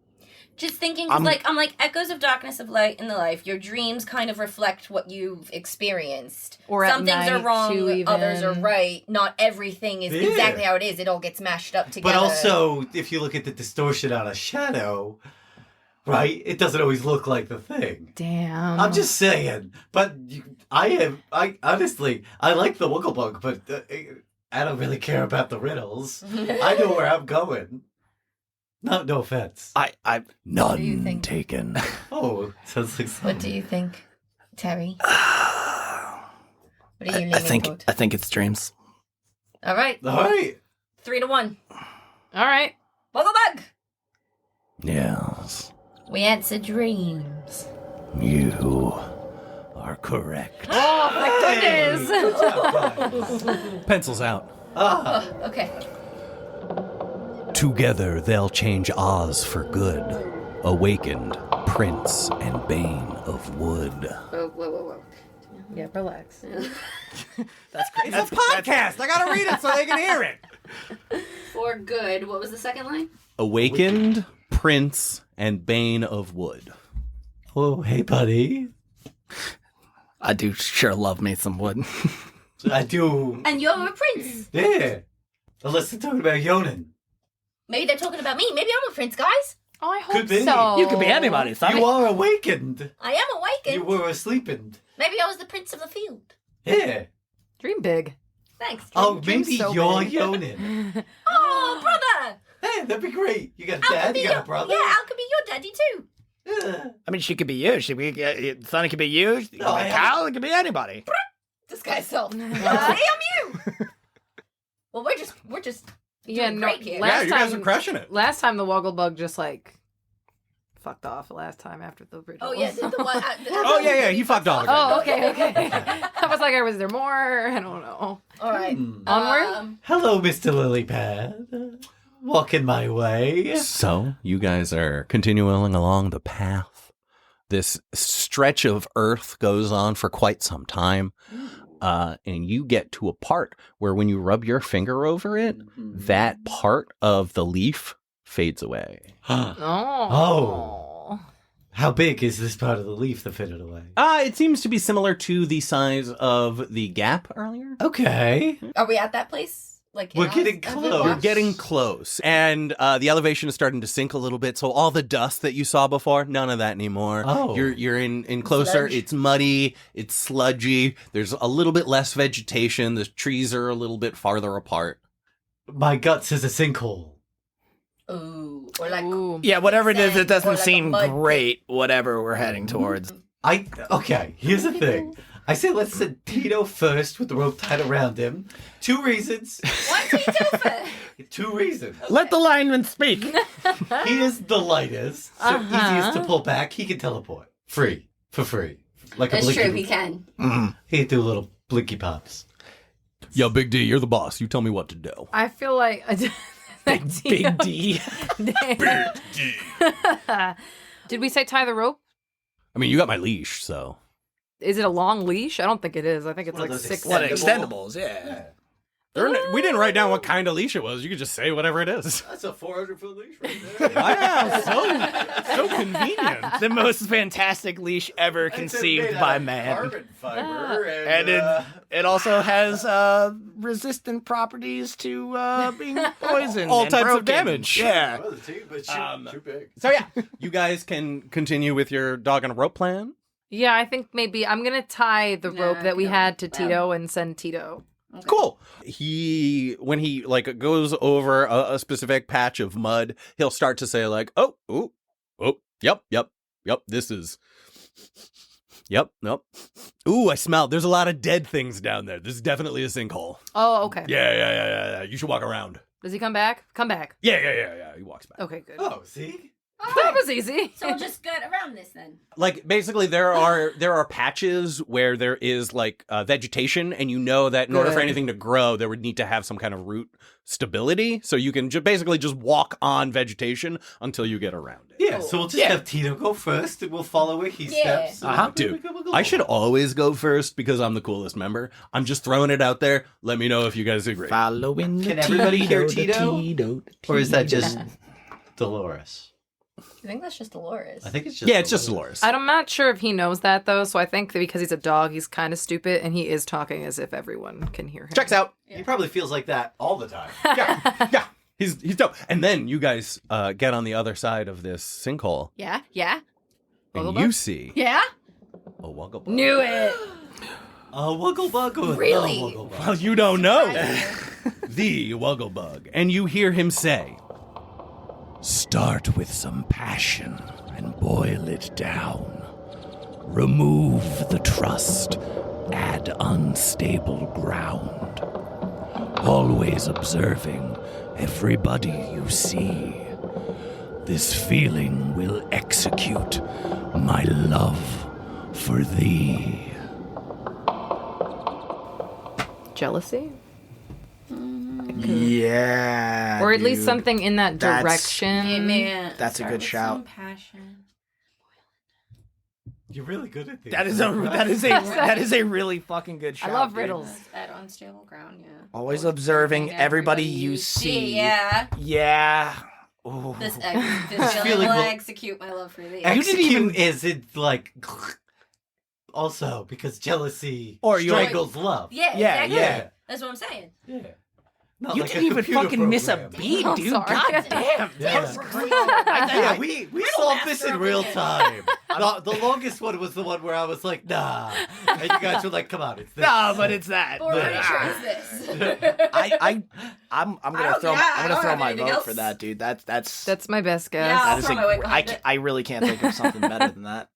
Just thinking, 'cause I'm like echoes of darkness of light in the life. Your dreams kind of reflect what you've experienced. Or at some things are night, wrong, too, others are even. right. Not everything is Yeah. exactly how it is. It all gets mashed up together. But also, if you look at the distortion on a shadow, right? It doesn't always look like the thing. Damn. I'm just saying. But I honestly, I like the Wugglebug, but I don't really care about the riddles. I know where I'm going. No offense. None do you think? taken. Oh, sounds like What do you think, Terry? What are you leaning I think toward? I think it's dreams. All right, All right. 3-1. All right. Wogglebug. Yes. We answer dreams. You are correct. Oh my Hey, goodness. good job, guys. pencils out. Ah, Okay. Together they'll change Oz for good. Awakened, Prince and Bane of Wood. Whoa. Yeah, relax. That's great. It's a podcast. I gotta read it so they can hear it. For good. What was the second line? Awakened, Prince, and Bane of Wood. oh, hey, buddy. I do sure love me some wood. I do. And you're a prince. Yeah. Unless they're talking about Yonan. Maybe they're talking about me. Maybe I'm a prince, guys. Oh, I hope Could be. so. You could be anybody, Sonny. You are awakened. I am awakened. You were asleeping. Maybe I was the prince of the field. Yeah. Dream big. Thanks. Oh, Dream's maybe so you're big. Yonan. Oh, brother. Hey, that'd be great. You got a Al dad, could be you got your, a brother. Yeah, Al could be your daddy too. I mean, she could be you. Sonny could be you. It could be Kyle. It could be anybody. This guy's self. Hey, I'm you. Well, we're just doing great here. Yeah, you guys are crushing it. Last time the Wogglebug just like fucked off. Last time after the riddle. Oh yeah, the one. Oh yeah, he fucked off. Oh, okay. I was like, was there more? I don't know. All right. Onward. Hello, Mr. Lilypad. Walking my way. So you guys are continuing along the path. This stretch of earth goes on for quite some time. And you get to a part where when you rub your finger over it, that part of the leaf fades away. Oh. How big is this part of the leaf that faded away? It seems to be similar to the size of the gap earlier. Okay. Are we at that place? Like We're getting close. You're getting close. And the elevation is starting to sink a little bit. So all the dust that you saw before, none of that anymore. Oh. You're in closer. Sludge. It's muddy. It's sludgy. There's a little bit less vegetation. The trees are a little bit farther apart. My guts is a sinkhole. Ooh, or like Yeah, whatever it is, it Or doesn't like a seem mud pit. great, whatever we're heading towards. Okay, here's the thing. I say let's send Tito first with the rope tied around him. 2 reasons. What's he do for? 2 reasons. Let the lineman speak. He is the lightest, so easiest to pull back. He can teleport. For free. Like That's a blinky. true. He can. He can do little blinky pops. Yo, Big D, you're the boss. You tell me what to do. I feel like Big D. Did we say tie the rope? I mean, you got my leash, so. Is it a long leash? I don't think it is. I think it's One of like those 6. What Extendable. extendables, yeah. We didn't write down what kind of leash it was. You could just say whatever it is. That's a 400-foot leash right there. Wow, so convenient. The most fantastic leash ever conceived by man. Carbon fiber And it also has resistant properties to being poisoned. All and types of broken. damage. Yeah. too big. So yeah, you guys can continue with your dog on a rope plan. Yeah, I think maybe I'm going to tie the rope that we no. had to Tito and send Tito. Okay. Cool. When he like goes over a specific patch of mud, he'll start to say like, oh, yep, this is, yep. Ooh, I smell. There's a lot of dead things down there. This is definitely a sinkhole. Oh, okay. Yeah. You should walk around. Does he come back? Come back. Yeah. He walks back. Okay, good. Oh, see? That was easy. So we'll just get around this then. Like basically there are patches where there is like vegetation, and you know that in order for Good. anything to grow there would need to have some kind of root stability, so you can basically just walk on vegetation until you get around it. Yeah, so we'll just have Tito go first, and we'll follow where he Yeah. steps. Dude, I should always go first because I'm the coolest member. I'm just throwing it out there. Let me know if you guys agree. Following Can everybody hear the Tito? Or is that just Delores? I think that's just Delores. I think it's just Yeah, it's just Dolores. I'm not sure if he knows that, though, so I think that because he's a dog, he's kind of stupid, and he is talking as if everyone can hear him. Checks out. He probably feels like that all the time. Yeah. He's dope. And then you guys get on the other side of this sinkhole, Yeah. and Wugglebug? you see Yeah. a Wugglebug. Knew it. Wugglebug or Really? the Wugglebug? Well, you don't know. The Wugglebug. And you hear him say, Start with some passion and boil it down. Remove the trust, add unstable ground. Always observing everybody you see. This feeling will execute my love for thee. Jealousy? Yeah. Or at least dude. something in that That's- direction. man. That's a good shout. Passion. You're really good at these. That is a really fucking good shout. I love dude. riddles. At unstable ground. Yeah. Always observing everybody you see. Yeah. Yeah. Ooh. This feeling will will- execute my love for thee. Execute is it like also because jealousy Or you- strangles love. Yeah. Yeah, Exactly. yeah. That's what I'm saying. Yeah. Not You like didn't even computer fucking miss a program. beat, I'm dude. sorry. God damn. Yeah. That was great. Yeah, we solved this in real time. The longest one was the one where I was like, nah. And you guys were like, come on, it's this. No, but it's that. But we're But, pretty sure it's this. I'm I gonna don't- throw yeah, I I'm gonna don't throw have my anything vote else. for that, dude. That's That's my best guess. Yeah. I'll that is throw my weight a, behind it. I really can't think of something better than that.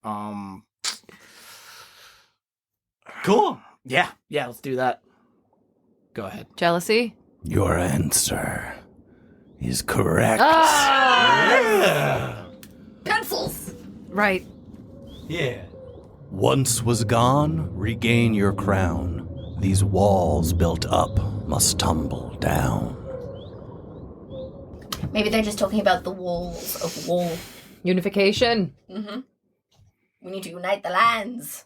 Cool. Yeah, let's do that. Go ahead. Jealousy? Your answer is correct. Yeah. Pencils. Right. Yeah. Once was gone, regain your crown. These walls built up must tumble down. Maybe they're just talking about the walls of war. Unification. Mm-hmm. We need to unite the lands.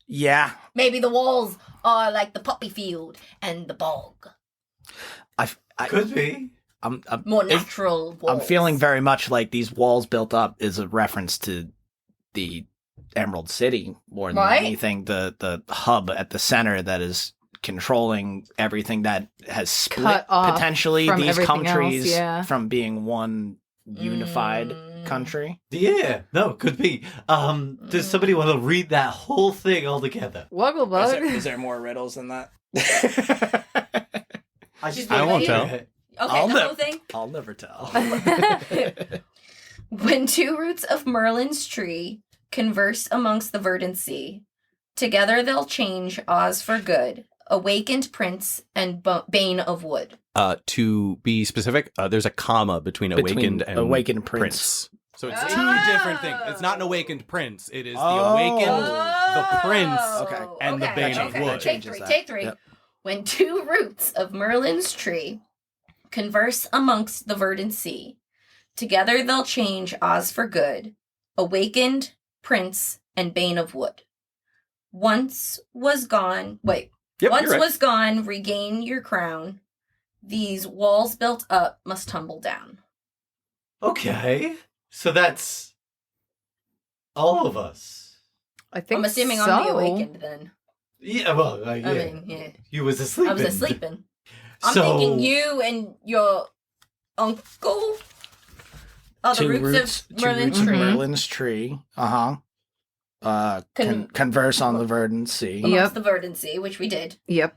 Yeah, Maybe the walls are like the poppy field and the bog. I Could be. I'm More natural walls. I'm feeling very much like these walls built up is a reference to the Emerald City more than Right? anything. The hub at the center that is controlling everything that has split Cut off potentially from these everything countries else, yeah. from being one unified country. Yeah. No, could be. Does somebody want to read that whole thing all together? Wugglebug. Is there more riddles than that? I won't tell. Okay, I'll the never- whole thing. I'll never tell. When two roots of Merlin's tree converse amongst the verdant sea, together they'll change Oz for good, awakened prince and bane of wood. To be specific, there's a comma between awakened and awakened prince. So it's Oh. two different things. It's not an awakened prince. It is the awakened, the prince, Okay. and the bane of wood. Take Changes that. take three. Yep. When two roots of Merlin's tree converse amongst the verdant sea, together they'll change Oz for good, awakened prince and bane of wood. Once was gone. Wait. Yep, Once you're right. was gone, regain your crown. These walls built up must tumble down. Okay. So that's all of us. I think I'm assuming so. I'm the awakened then. Yeah, well, yeah. I mean, yeah. You was asleep. I was asleep. I'm So- thinking you and your uncle are the Two roots of Merlin's of tree. Merlin's tree. Con- Converse on the verdant sea. Yep. Amongst the verdant sea, which we did. Yep.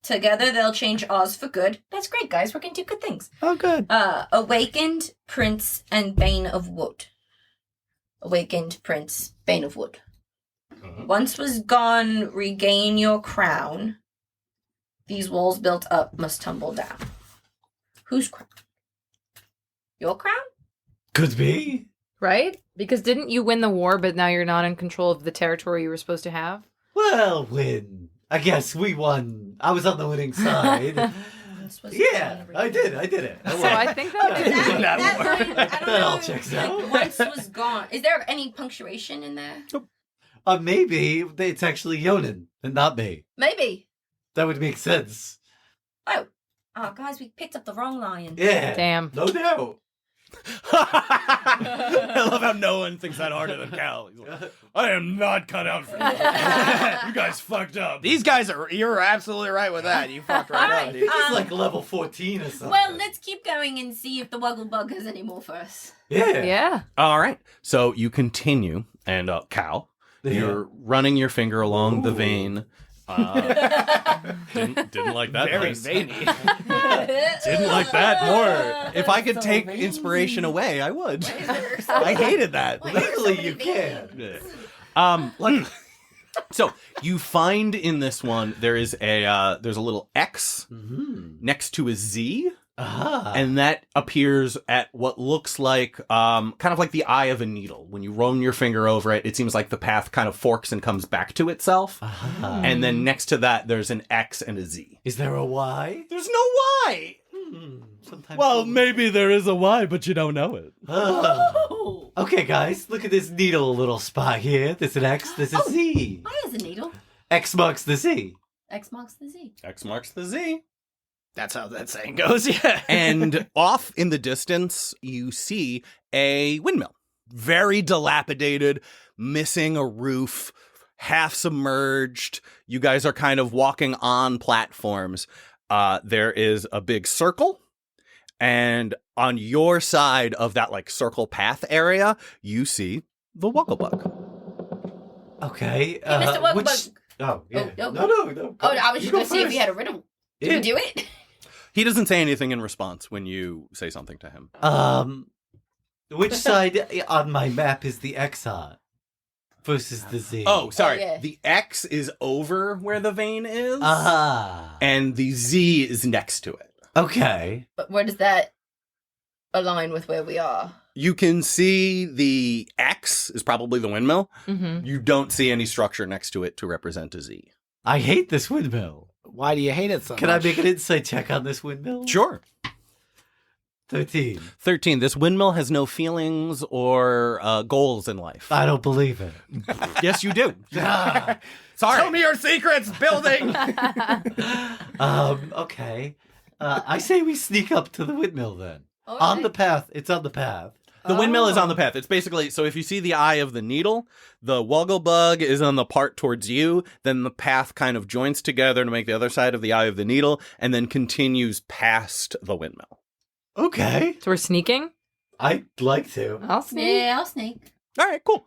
Together they'll change Oz for good. That's great, guys. We're gonna do good things. Oh, good. Awakened prince and bane of wood. Awakened prince, bane of wood. Once was gone, regain your crown. These walls built up must tumble down. Whose crown? Your crown? Could be. Right? Because didn't you win the war, but now you're not in control of the territory you were supposed to have? Well, win. I guess we won. I was on the winning side. Once was Yeah, gone, I did it. So I think that Yeah. is That line, I don't That all know, checks like, out. once was gone. Is there any punctuation in there? Maybe it's actually Yonan and not me. Maybe. That would make sense. Oh, guys, we picked up the wrong lion. Yeah. Damn. No doubt. I love how no one thinks that harder than Cal. He's like, I am not cut out for this. You guys fucked up. These guys are. You're absolutely right with that. You fucked right Alright. up, dude. It's like level 14 or something. Well, let's keep going and see if the Wugglebug has any more for us. Yeah. Yeah. All right. So you continue, and Cal, you're running your finger along the vein. Didn't like that. Very place. veiny. Didn't like that more. If I could take inspiration away, I would. I hated that. Luckily you can. Luckily. So you find in this one there's a little X next to a Z. And that appears at what looks like kind of like the eye of a needle. When you run your finger over it, it seems like the path kind of forks and comes back to itself. And then next to that, there's an X and a Z. Is there a Y? There's no Y. Sometimes Well, maybe there is a Y, but you don't know it. Oh. Okay, guys, look at this needle little spot here. There's an X, there's a Z. Why is a needle? X marks the Z. X marks the Z. X marks the Z. That's how that saying goes. Yeah. And off in the distance, you see a windmill. Very dilapidated, missing a roof, half submerged. You guys are kind of walking on platforms. There is a big circle. And on your side of that like circle path area, you see the Wugglebug. Okay. Mr. Wugglebug. Which... Oh, yeah. Oh, No. Oh, I was You just going go to see if you first. had a riddle. Did Yeah. we do it? He doesn't say anything in response when you say something to him. Which side on my map is the X on versus the Z? Oh, sorry. yeah. The X is over where the vein is, and and the Z is next to it. okay. But where does that align with where we are? You can see the X is probably the windmill. Mm-hmm. You don't see any structure next to it to represent a Z. I hate this windmill. Why do you hate it so Can much? I make an insight check on this windmill? Sure. 13. 13. This windmill has no feelings or goals in life. I don't believe it. Yes, you do. Ah. Sorry. Tell me your secrets, building! Okay. I say we sneak up to the windmill then. Okay. On the path. It's on the path. The windmill is on the path. It's basically, so if you see the eye of the needle, the Wugglebug is on the part towards you, then the path kind of joins together to make the other side of the eye of the needle, and then continues past the windmill. Okay. So we're sneaking? I'd like to. I'll sneak. Yeah, I'll sneak. All right, cool.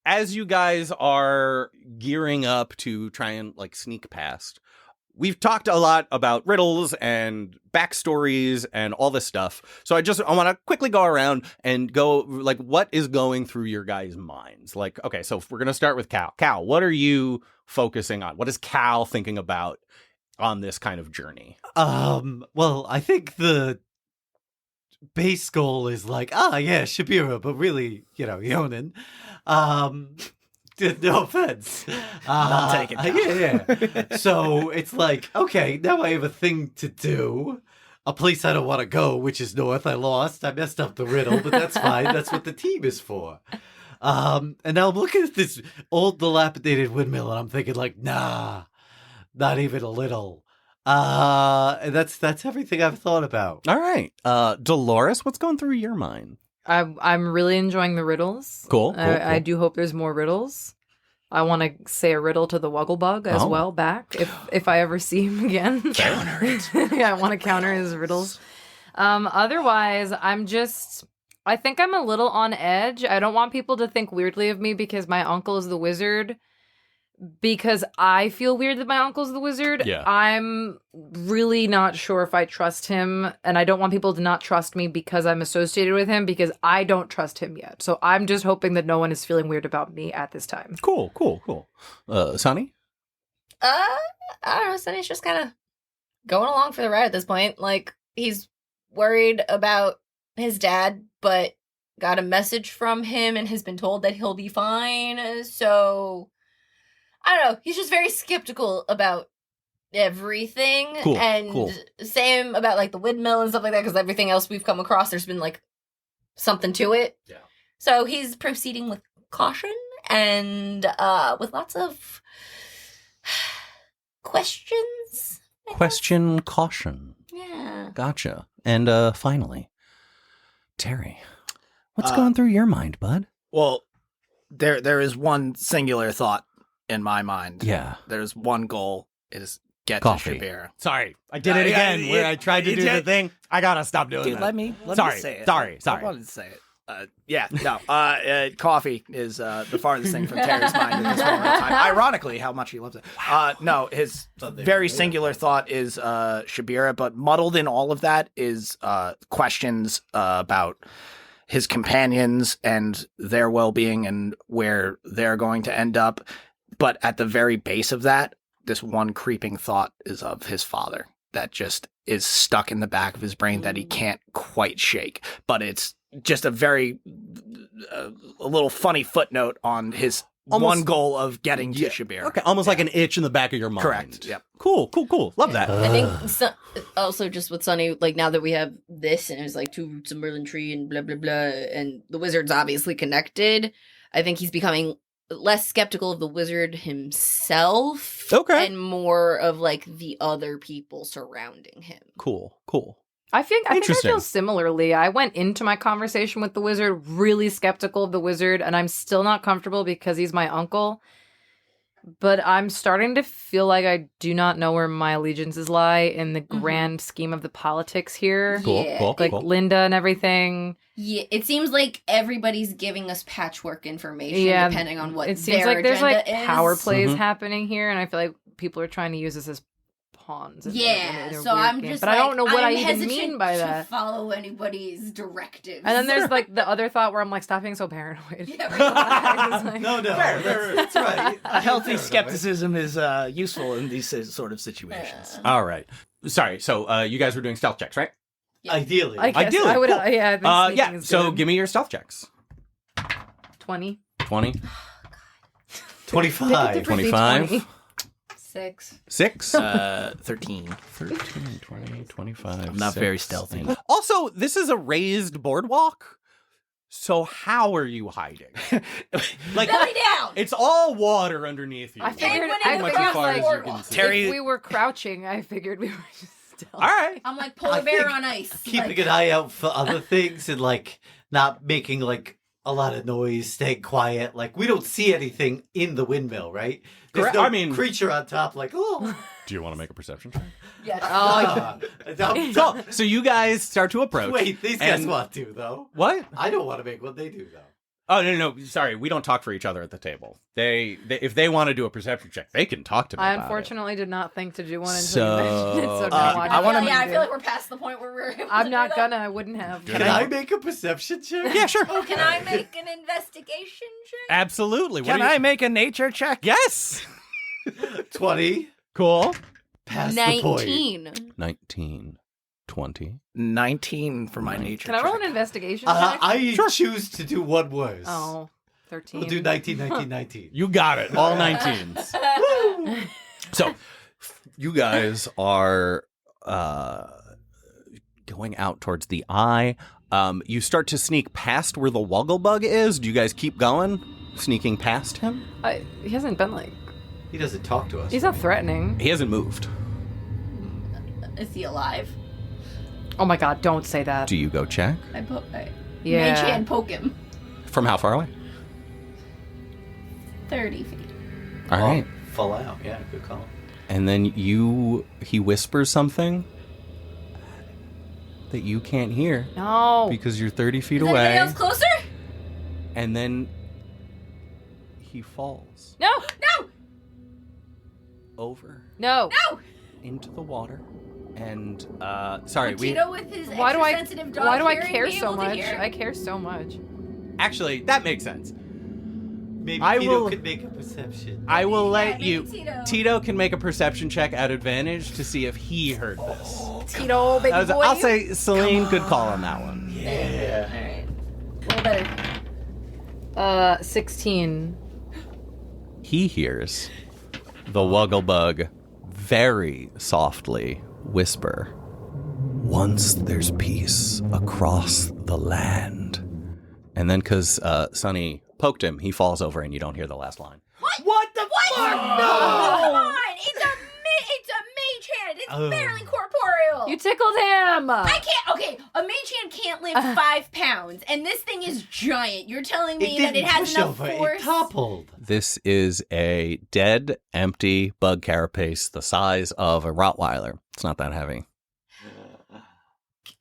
As you guys are gearing up to try and like sneak past, we've talked a lot about riddles and backstories and all this stuff. So I want to quickly go around and go like, what is going through your guys' minds? Like, okay, so we're going to start with Cal. Cal, what are you focusing on? What is Cal thinking about on this kind of journey? Well, I think the base goal is like, yeah, Shabira, but really, Yonan. No offense. None taken. Yeah. So it's like, okay, now I have a thing to do. A place I don't want to go, which is north. I lost. I messed up the riddle, but that's fine. That's what the team is for. And now I'm looking at this old dilapidated windmill and I'm thinking like, nah, not even a little. And that's everything I've thought about. All right. Delores, what's going through your mind? I'm really enjoying the riddles. Cool. I do hope there's more riddles. I want to say a riddle to the Wugglebug as well back if I ever see him again. Counter it. Yeah, I want to counter his riddles. Otherwise, I think I'm a little on edge. I don't want people to think weirdly of me because my uncle is the wizard. Because I feel weird that my uncle's the wizard. Yeah. I'm really not sure if I trust him. And I don't want people to not trust me because I'm associated with him because I don't trust him yet. So I'm just hoping that no one is feeling weird about me at this time. Cool. Sonny? I don't know. Sonny's just kind of going along for the ride at this point. Like, he's worried about his dad, but got a message from him and has been told that he'll be fine. So, I don't know. He's just very skeptical about everything. Cool. Same about, like, the windmill and stuff like that, because everything else we've come across, there's been, like, something to it. Yeah. So he's proceeding with caution and with lots of questions. Question caution. Yeah. Gotcha. And finally, Terry, what's going through your mind, bud? Well, there is one singular thought in my mind. Yeah. There's one goal. It is get Coffee. to Shabira. Sorry, I did it again where I tried to do the thing. I gotta stop doing Dude, that. let me Sorry, say it. sorry. I wanted to say it. Coffee is the farthest thing from Terry's mind at this moment in time. Ironically, how much he loves it. No, his very singular thought is Shabira, but muddled in all of that is questions about his companions and their well-being and where they're going to end up. But at the very base of that, this one creeping thought is of his father that just is stuck in the back of his brain that he can't quite shake. But it's just a very a little funny footnote on his one goal of getting to Shabira. Okay, almost like an itch in the back of your mind. Correct. Yep. Cool. Love that. I think also just with Sonny, like now that we have this and there's like 2 roots of Merlin tree and blah, blah, blah, and the wizard's obviously connected, I think he's becoming less skeptical of the wizard himself. Okay. And more of like the other people surrounding him. Cool. I think I Interesting. feel similarly. I went into my conversation with the wizard really skeptical of the wizard, and I'm still not comfortable because he's my uncle. But I'm starting to feel like I do not know where my allegiances lie in the grand scheme of the politics here. Cool, Yeah. cool, Like cool. Linda and everything. Yeah, it seems like everybody's giving us patchwork information Yeah, depending on what it seems their like there's like agenda power is. plays Mhm. happening here, and I feel like people are trying to use this as pawns. in Yeah, a so weird I'm game. just but I don't know what I I'm even hesitant mean by to that. follow anybody's directives. And then there's like the other thought where I'm like, stop being so paranoid. Yeah, Relax. Like- No, that's right. A healthy Fair skepticism is useful in these sort of situations. All right. Sorry. So you guys were doing stealth checks, right? Ideally. I guess Ideally, I would. cool. Yeah, I think sneaking Yeah. is So good. give me your stealth checks. 20. 20, 25. 25, 6. 6, 13. 13, 20, 25. I'm not 6. very stealthy. Also, this is a raised boardwalk. So how are you hiding? Like, Belly down. it's all water underneath you. I figured, Penguin I in the much figured as far like, as you can see. Terry- if we were crouching, I figured we were just still. All right. I'm like polar I bear think on ice. Keeping like, an eye out for other things and like not making like a lot of noise, staying quiet. Like we don't see anything in the windmill, right? There's Correct. no I mean- creature on top. Like oh, Do you want to make a perception check? Yes. So you guys start to approach. Wait, these guys and- want to though. What? I don't want to make what they do though. Oh no. Sorry, we don't talk for each other at the table. They if they want to do a perception check, they can talk to me. I about it. unfortunately did not think to do one until So, you mentioned it. So now uh, watch I wanna it. I feel like we're past the point where we're. Able I'm to not do that. gonna. I wouldn't have. Can Can I make a perception check? Yeah, sure. Oh, can I make an investigation check? Absolutely. What Can do you- I make a nature check? Yes. 20. Cool. Past the point. 19. 19, 20. 19 for my nature Can I roll check. an investigation check? I choose to do one worse. Oh, 13. We'll do 19, 19, 19. You got it. All 19s. So, you guys are going out towards the eye. You start to sneak past where the Wugglebug is. Do you guys keep going? Sneaking past him? He hasn't been like. He doesn't talk to us. He's not threatening. He hasn't moved. Is he alive? Oh my god! Don't say that. Do you go check? I Yeah. Mage hand poke him. From how far away? 30 feet. All right. Fall out. Yeah, good call. And then he whispers something that you can't hear No. because you're 30 feet Is anybody away. else closer? And then he falls No. No! over No. No! into the water. And sorry, Tito with his Why do I? extra-sensitive dog Why do I hearing care be so able to much? hear? I care so much. actually that makes sense. Maybe I Tito will- could make a perception. I will let maybe you. Tito. Can make a perception check at advantage to see if he heard this. Tito, baby boy. I'll say Celine, good call on that one. Yeah. Alright. A little better. 16. He hears the Wugglebug very softly whisper, "Once there's peace across the land." And then because Sonny poked him, he falls over and you don't hear the last line. What the fuck? No! Come on! It's a mage hand! It's Oh. barely corporeal! You tickled him. I can't. Okay, a mage hand can't lift 5 pounds, and this thing is giant. You're telling me that it has push enough over. force? It toppled. This is a dead, empty bug carapace the size of a Rottweiler. It's not that heavy.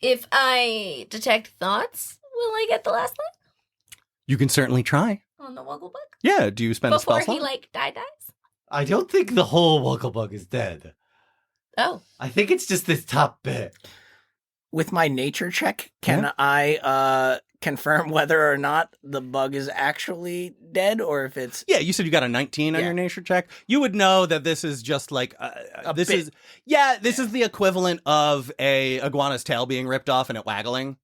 If I detect thoughts, will I get the last line You can certainly try. on the Wugglebug Yeah, do you spend a before spell he slot? dies? I don't think the whole Wugglebug is dead. Oh, I think it's just this top bit. With my nature check, can I confirm whether or not the bug is actually dead or if it's Yeah, you said you got a 19 on Yeah. your nature check. You would know that this is just like this bit. is this is the equivalent of a iguana's tail being ripped off and it waggling.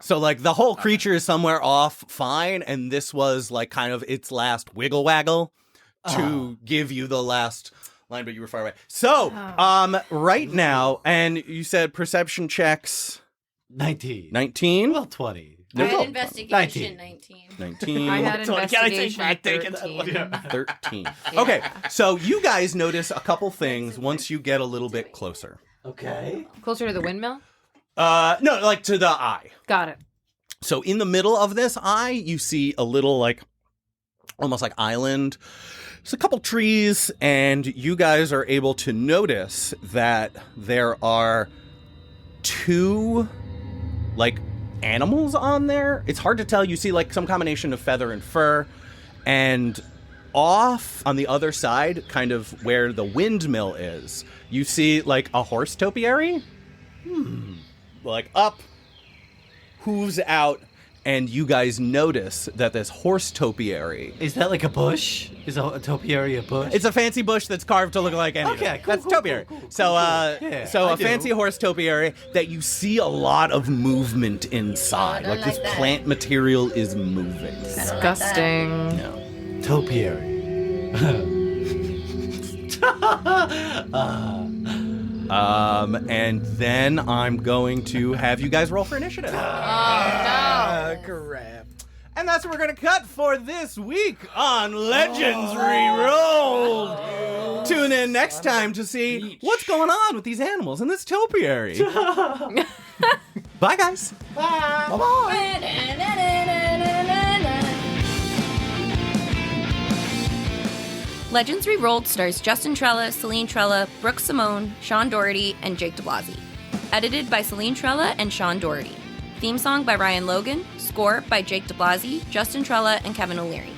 So like the whole creature is somewhere off fine, and this was like kind of its last wiggle waggle to give you the last line, but you were far away. So right now, and you said perception checks 19. 19? Well, 20. I had Nope. investigation 19. 19. I had Can I say investigation fact taken? 13. 13. Okay, so you guys notice a couple things once you get a little bit closer. Okay. Closer to the windmill? No, like to the eye. Got it. So in the middle of this eye, you see a little like almost like island. There's a couple trees, and you guys are able to notice that there are 2 like animals on there. It's hard to tell. You see like some combination of feather and fur, and off on the other side, kind of where the windmill is, you see like a horse topiary. Like up, hooves out, and you guys notice that this horse topiary. Is that like a bush? Is a topiary a bush? It's a fancy bush that's carved to look like anything. Okay, cool, That's cool, topiary. cool, cool, so, Yeah, so I a do. fancy horse topiary that you see a lot of movement inside. Oh, I don't like this like that. plant material is moving. Disgusting. Yeah. topiary. And then I'm going to have you guys roll for initiative. Crap. And that's what we're going to cut for this week on Legends Rerolled. Tune in next time to see what's going on with these animals in this topiary. Bye, guys. Legends Rerolled stars Justyn Trella, Celine Trella, Brooke Simone, Sean Dougherty, and Jake DiBlasi. Edited by Celine Trella and Sean Dougherty. Theme song by Ryan Logan. Score by Jake DiBlasi, Justyn Trella, and Kevin O'Leary.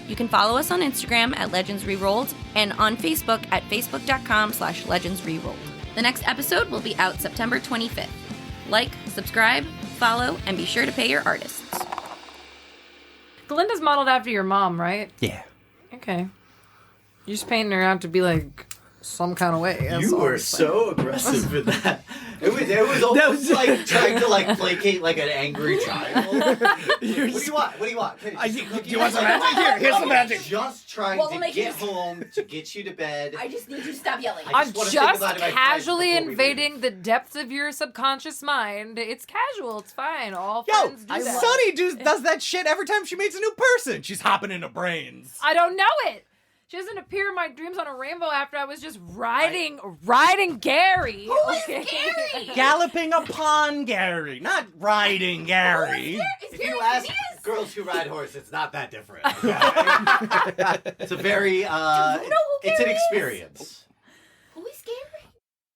You can follow us on Instagram at Legends Rerolled and on Facebook at facebook.com/Legends Rerolled. The next episode will be out September 25th. Like, subscribe, follow, and be sure to pay your artists. Glinda's modeled after your mom, right? Yeah. Okay. You're just painting her out to be like some kind of way. That's You all were I'm saying. so aggressive with that. It was almost like trying to like placate like an angry child. What do you want? What do you want? Do you want some magic? Here's some magic. Just trying Well, to we'll make get you- home to get you to bed. I just need you to stop yelling. I I'm just wanna say just goodbye to my friends casually before we leave. invading the depths of your subconscious mind. It's casual. It's fine. All Yo, friends do that. Sonny does that shit every time she meets a new person. She's hopping into brains. I don't know it. She doesn't appear in my dreams on a rainbow after I was just riding Gary. Who is Gary? Galloping upon Gary, not riding Gary. If you ask girls who ride horse, it's not that different. It's a very, it's an experience.